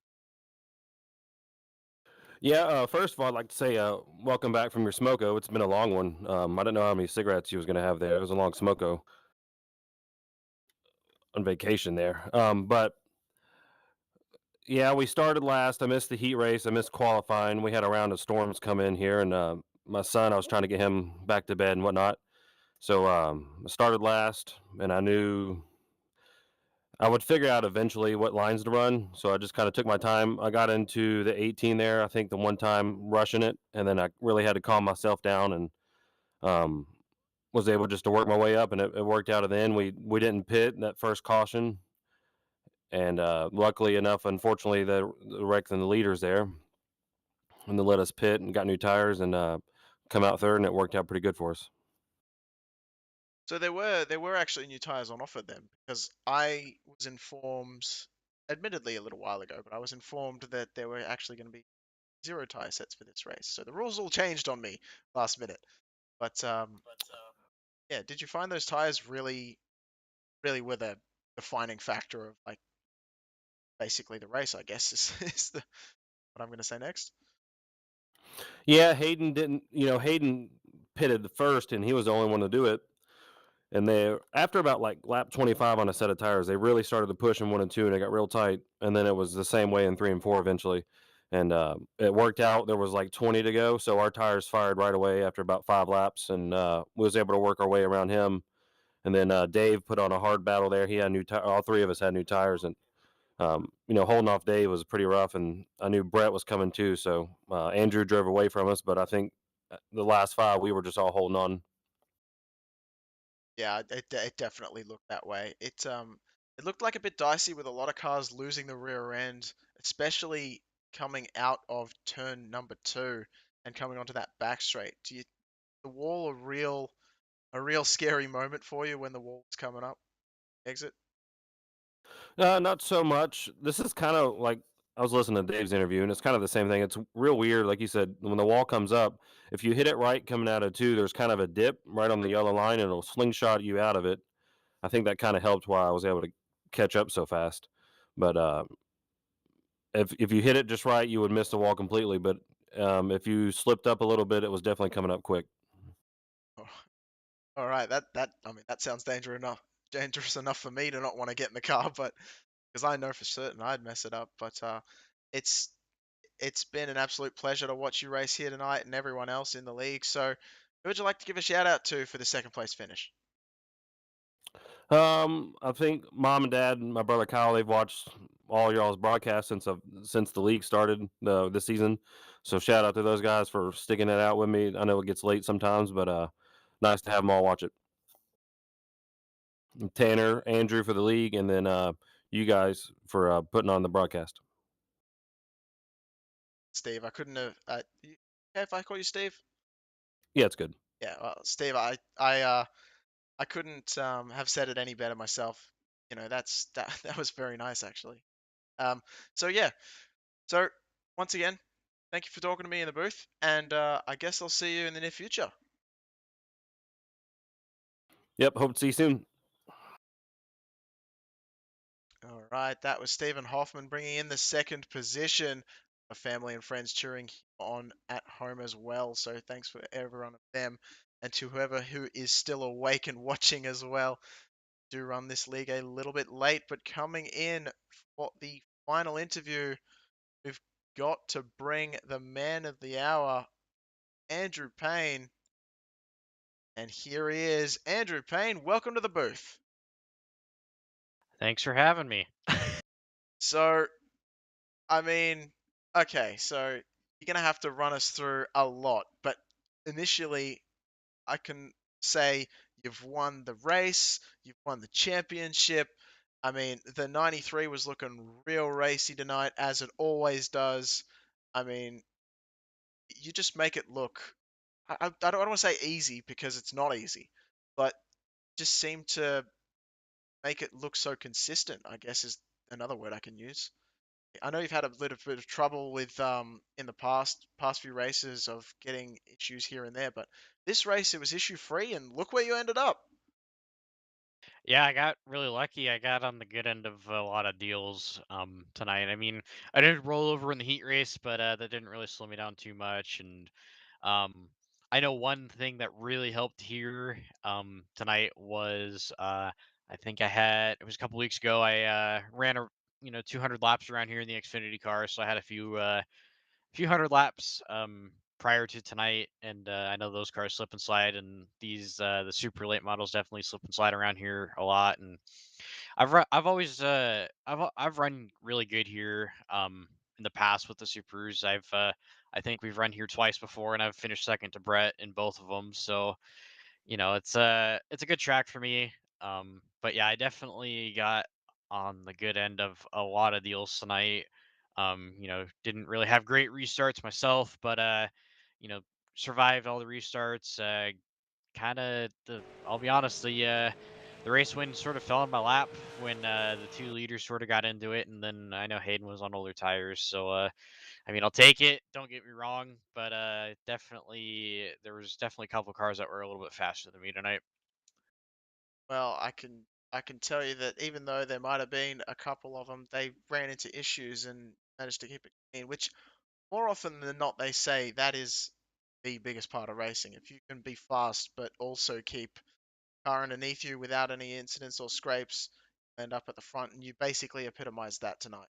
Yeah, first of all, I'd like to say welcome back from your smoko. It's been a long one. I didn't know how many cigarettes you was going to have there. It was a long smoko on vacation there. But yeah, we started last. I missed the heat race. I missed qualifying. We had a round of storms come in here, and my son, I was trying to get him back to bed and whatnot. So I started last, and I knew I would figure out eventually what lines to run. So I just kind of took my time. I got into the 18 there, I think the one time rushing it, and then I really had to calm myself down and um, was able just to work my way up, and it worked out at the end. We didn't pit in that first caution, and luckily enough, unfortunately, the wreck and the leaders there, and they let us pit and got new tires and come out third, and it worked out pretty good for us. So there were actually new tires on offer then, because I was informed, admittedly a little while ago, but I was informed that there were actually going to be zero tire sets for this race. So the rules all changed on me last minute. But yeah, did you find those tires really were the defining factor of like basically the race? I guess is what I'm going to say next. Yeah, Hayden didn't. Hayden pitted the first, and he was the only one to do it. And they, after about like lap 25 on a set of tires, they really started to push in 1 and 2, and it got real tight. And then it was the same way in 3 and 4 eventually. And it worked out. There was like 20 to go, so our tires fired right away after about 5 laps, and we was able to work our way around him. And then Dave put on a hard battle there. He had new tires. All three of us had new tires, and holding off Dave was pretty rough. And I knew Brett was coming too, so Andrew drove away from us. But I think the last 5 we were just all holding on. Yeah, it definitely looked that way. It looked like a bit dicey with a lot of cars losing the rear end, especially coming out of turn number 2 and coming onto that back straight. The wall a real scary moment for you when the wall's coming up? Exit? Not so much. This is kind of like I was listening to Dave's interview, and it's kind of the same thing. It's real weird, like you said, when the wall comes up. If you hit it right coming out of 2, there's kind of a dip right on the yellow line, and it'll slingshot you out of it. I think that kind of helped why I was able to catch up so fast. But if you hit it just right, you would miss the wall completely. But if you slipped up a little bit, it was definitely coming up quick. Oh, All right, I mean that sounds dangerous enough for me to not want to get in the car, but because I know for certain I'd mess it up. But it's it's been an absolute pleasure to watch you race here tonight and everyone else in the league. So, who would you like to give a shout out to for the second place finish? I think mom and dad and my brother Kyle, they've watched all y'all's broadcasts since the league started this season. So shout out to those guys for sticking it out with me. I know it gets late sometimes, but nice to have them all watch it. And Tanner, Andrew for the league, and then you guys for putting on the broadcast. Steve, I couldn't have. Okay, if I call you Steve? Yeah, it's good. Yeah, well, Steve, I couldn't have said it any better myself. You know, that was very nice actually. Um, so yeah, so once again, thank you for talking to me in the booth, and I guess I'll see you in the near future. Yep. Hope to see you soon. All right, that was Stephen Hoffman bringing in the second position. A family and friends cheering on at home as well. So thanks for everyone of them, and to whoever who is still awake and watching as well. Do run this league a little bit late, but coming in for the final interview, we've got to bring the man of the hour, Andrew Payne. And here he is. Andrew Payne, welcome to the booth. Thanks for having me. So, I mean, okay, so you're going to have to run us through a lot, but initially, I can say you've won the race, you've won the championship. I mean, the 93 was looking real racy tonight, as it always does. I mean, you just make it look. I don't want to say easy because it's not easy, but just seem to make it look so consistent, I guess is another word I can use. I know you've had a little bit of trouble with in the past few races of getting issues here and there, but this race it was issue free, and look where you ended up. Yeah, I got really lucky. I got on the good end of a lot of deals tonight. I mean, I did roll over in the heat race, but that didn't really slow me down too much. And um, I know one thing that really helped here tonight was I think it was a couple weeks ago. I ran 200 laps around here in the Xfinity car, so I had a few hundred laps prior to tonight, and I know those cars slip and slide, and the super late models definitely slip and slide around here a lot. And I've always I've run really good here in the past with the supers. I think we've run here twice before, and I've finished second to Brett in both of them. So it's a good track for me. But yeah, I definitely got on the good end of a lot of deals tonight. Didn't really have great restarts myself, but you know, survived all the restarts. Kind of I'll be honest, the race win sort of fell in my lap when the two leaders sort of got into it, and then I know Hayden was on older tires, so I mean, I'll take it. Don't get me wrong, but there was definitely a couple cars that were a little bit faster than me tonight. Well, I can tell you that even though there might have been a couple of them, they ran into issues and managed to keep it clean, which more often than not they say that is the biggest part of racing. If you can be fast but also keep car underneath you without any incidents or scrapes, end up at the front, and you basically epitomized that tonight.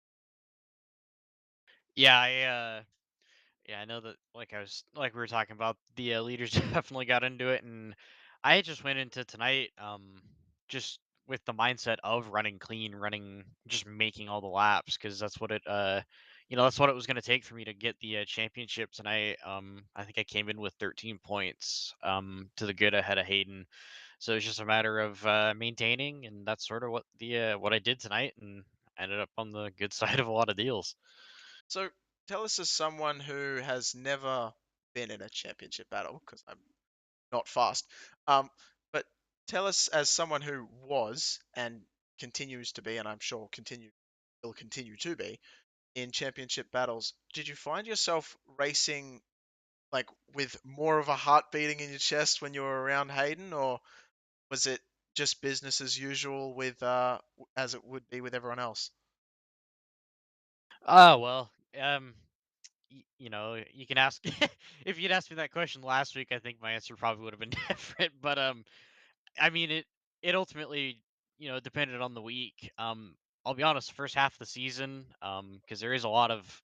Yeah, yeah, I know that. Like we were talking about, the leaders definitely got into it, and I just went into tonight, just with the mindset of running clean, just making all the laps, because that's what it was going to take for me to get the championship tonight. I think I came in with 13 points, to the good ahead of Hayden, so it's just a matter of maintaining, and that's sort of what I did tonight, and ended up on the good side of a lot of deals. So tell us as someone who has never been in a championship battle, because I'm not fast, um, but tell us as someone who was and continues to be, and I'm sure will continue to be in championship battles. Did you find yourself racing like with more of a heart beating in your chest when you were around Hayden, or was it just business as usual with as it would be with everyone else? Oh well, you can ask if you'd asked me that question last week. I think my answer probably would have been different. But I mean, it ultimately, depended on the week. I'll be honest, first half of the season, because there is a lot of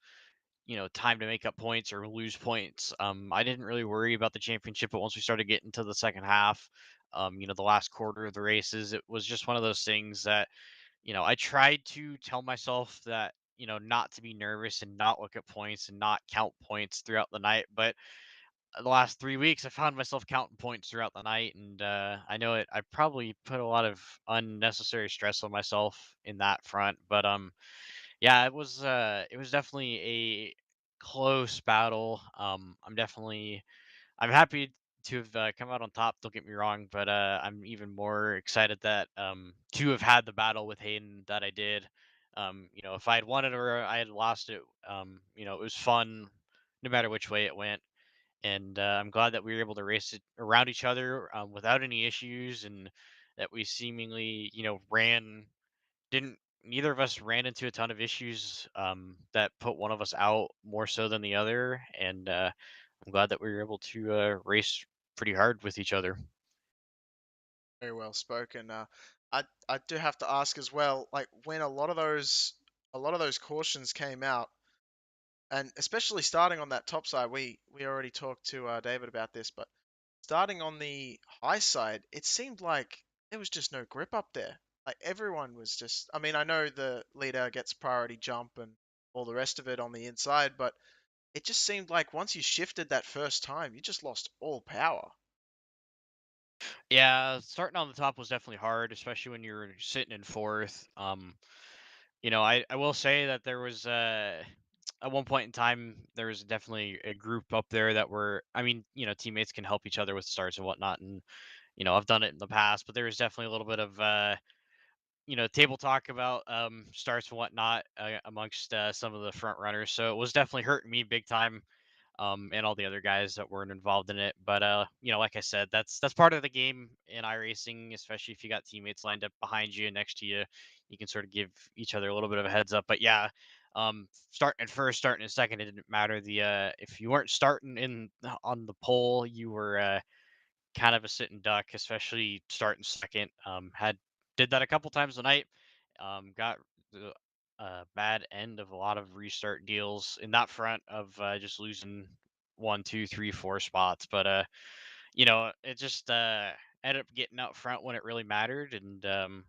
time to make up points or lose points. I didn't really worry about the championship, but once we started getting to the second half, the last quarter of the races, it was just one of those things that I tried to tell myself that not to be nervous and not look at points and not count points throughout the night, but the last 3 weeks, I found myself counting points throughout the night, and I know it. I probably put a lot of unnecessary stress on myself in that front, but yeah, it was definitely a close battle. I'm happy to have come out on top. Don't get me wrong, but I'm even more excited that to have had the battle with Hayden that I did. If I had won it or I had lost it, it was fun no matter which way it went, and I'm glad that we were able to race it around each other without any issues, and that we seemingly, ran didn't neither of us ran into a ton of issues that put one of us out more so than the other, and I'm glad that we were able to race pretty hard with each other. Very well spoken. I do have to ask as well, like when a lot of those cautions came out, and especially starting on that top side, we already talked to David about this, but starting on the high side, it seemed like there was just no grip up there. Like everyone was just, I mean, I know the leader gets priority jump and all the rest of it on the inside, but it just seemed like once you shifted that first time, you just lost all power. Yeah, starting on the top was definitely hard, especially when you're sitting in fourth. I will say that there was at one point in time there was definitely a group up there that were, I mean, teammates can help each other with starts and whatnot, and I've done it in the past, but there was definitely a little bit of table talk about starts and whatnot amongst some of the front runners. So it was definitely hurting me big time, and all the other guys that weren't involved in it. But like I said, that's part of the game in iRacing, especially if you got teammates lined up behind you and next to you. You can sort of give each other a little bit of a heads up. But yeah, starting at first, starting at second, it didn't matter. The if you weren't starting in on the pole, you were kind of a sitting duck, especially starting second. Had did that a couple times tonight. Got the bad end of a lot of restart deals in that front of just losing one, two, three, four spots. But it just ended up getting out front when it really mattered, and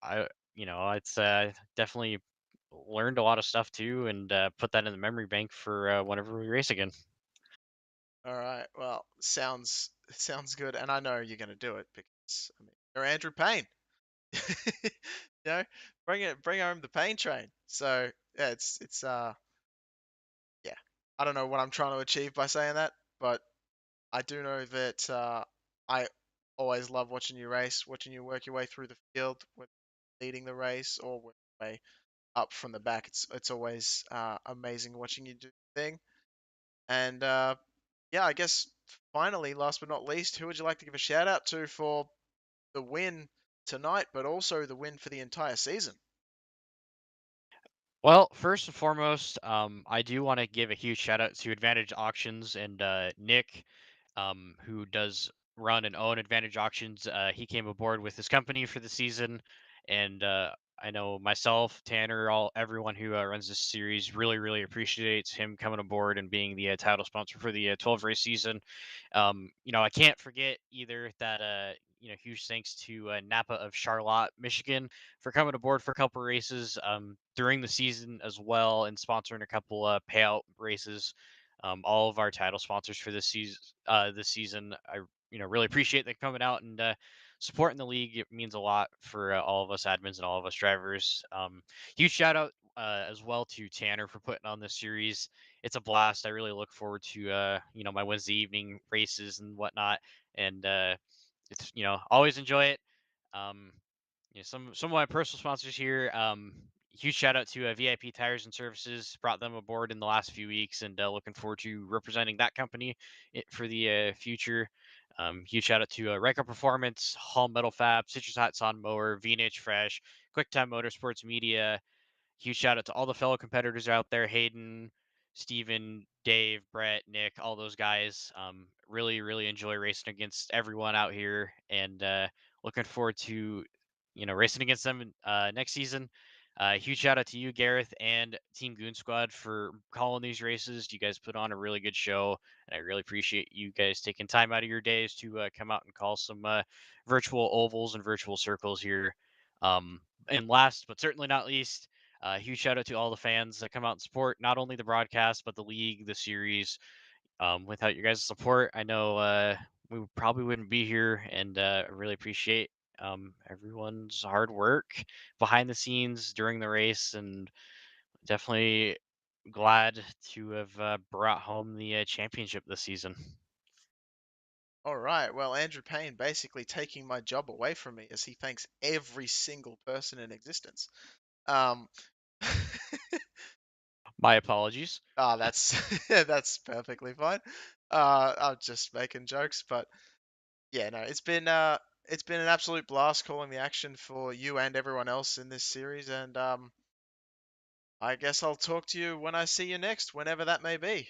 I, it's definitely learned a lot of stuff too, and put that in the memory bank for whenever we race again. All right. Well, sounds good, and I know you're going to do it because I mean you're Andrew Payne. you know, bring home the pain train. So yeah, it's yeah. I don't know what I'm trying to achieve by saying that, but I do know that I always love watching you race, watching you work your way through the field, whether leading the race or work your way up from the back. It's always amazing watching you do the thing. And yeah, I guess finally, last but not least, who would you like to give a shout out to for the win tonight, but also the win for the entire season? Well, first and foremost, I do want to give a huge shout out to Advantage Auctions and Nick, who does run and own Advantage Auctions. He came aboard with his company for the season, and I know myself, Tanner, everyone who runs this series really, really appreciates him coming aboard and being the title sponsor for the 12 race season. I can't forget either that huge thanks to Napa of Charlotte, Michigan, for coming aboard for a couple races during the season as well, and sponsoring a couple payout races. All of our title sponsors for this season, I really appreciate them coming out and supporting the league. It means a lot for all of us admins and all of us drivers. Huge shout out as well to Tanner for putting on this series. It's a blast. I really look forward to my Wednesday evening races and whatnot, and it's always enjoy it. Um, some of my personal sponsors here. Huge shout out to VIP Tires and Services. Brought them aboard in the last few weeks, and looking forward to representing that company for the future. Huge shout out to Ryko Performance, Hall Metal Fab, Citrus Hot Sawn Mower, V-Niche Fresh, QuickTime Motorsports Media. Huge shout out to all the fellow competitors out there: Hayden, Steven, Dave, Brett, Nick, all those guys. Really, really enjoy racing against everyone out here, and looking forward to racing against them next season. Huge shout out to you, Gareth, and Team Goon Squad for calling these races. You guys put on a really good show, and I really appreciate you guys taking time out of your days to come out and call some virtual ovals and virtual circles here. And last but certainly not least, huge shout out to all the fans that come out and support not only the broadcast but the league, the series. Without your guys' support, I know we probably wouldn't be here, and I really appreciate everyone's hard work behind the scenes during the race, and definitely glad to have brought home the championship this season. All right. Well, Andrew Payne basically taking my job away from me as he thanks every single person in existence. Um, My apologies. that's that's perfectly fine. I'm just making jokes, but yeah, no, it's been an absolute blast calling the action for you and everyone else in this series, and I guess I'll talk to you when I see you next, whenever that may be.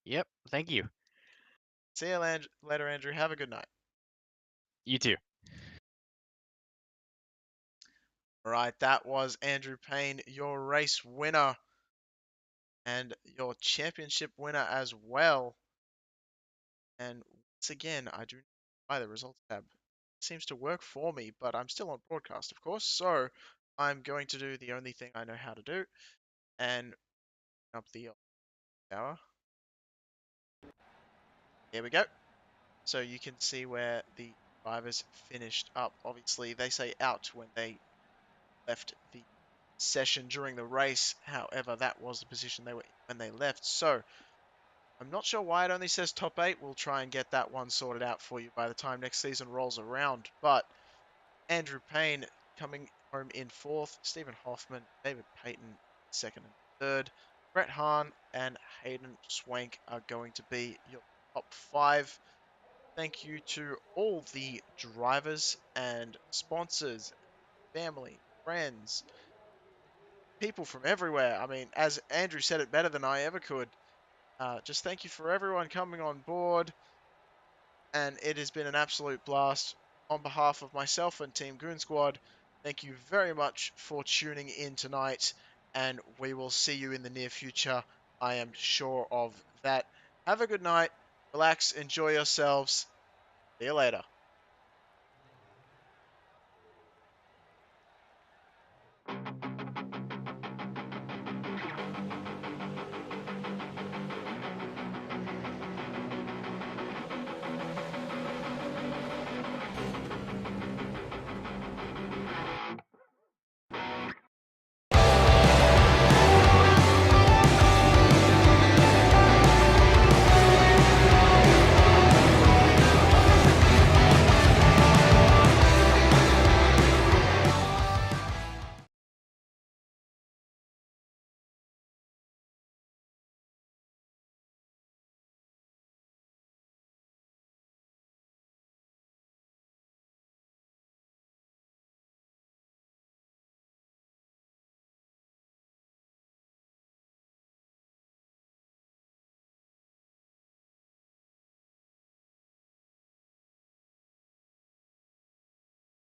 Yep. Thank you. See you later, Andrew. Have a good night. You too. All right, that was Andrew Payne, your race winner and your championship winner as well. And once again, I do not buy the results tab. It seems to work for me, but I'm still on broadcast, of course. So I'm going to do the only thing I know how to do and up the hour. There we go. So you can see where the drivers finished up. Obviously, they say out when they left the session during the race. However, that was the position they were in when they left. So I'm not sure why it only says top 8. We'll try and get that one sorted out for you by the time next season rolls around. But Andrew Payne coming home in 4th, Stephen Hoffman, David Payton 2nd and 3rd, Brett Hahn and Hayden Swank are going to be your top 5. Thank you to all the drivers and sponsors, family, friends, people from everywhere. I mean, as Andrew said it better than I ever could, just thank you for everyone coming on board. And it has been an absolute blast. On behalf of myself and Team Goon Squad, thank you very much for tuning in tonight, and we will see you in the near future. I am sure of that. Have a good night. Relax. Enjoy yourselves. See you later.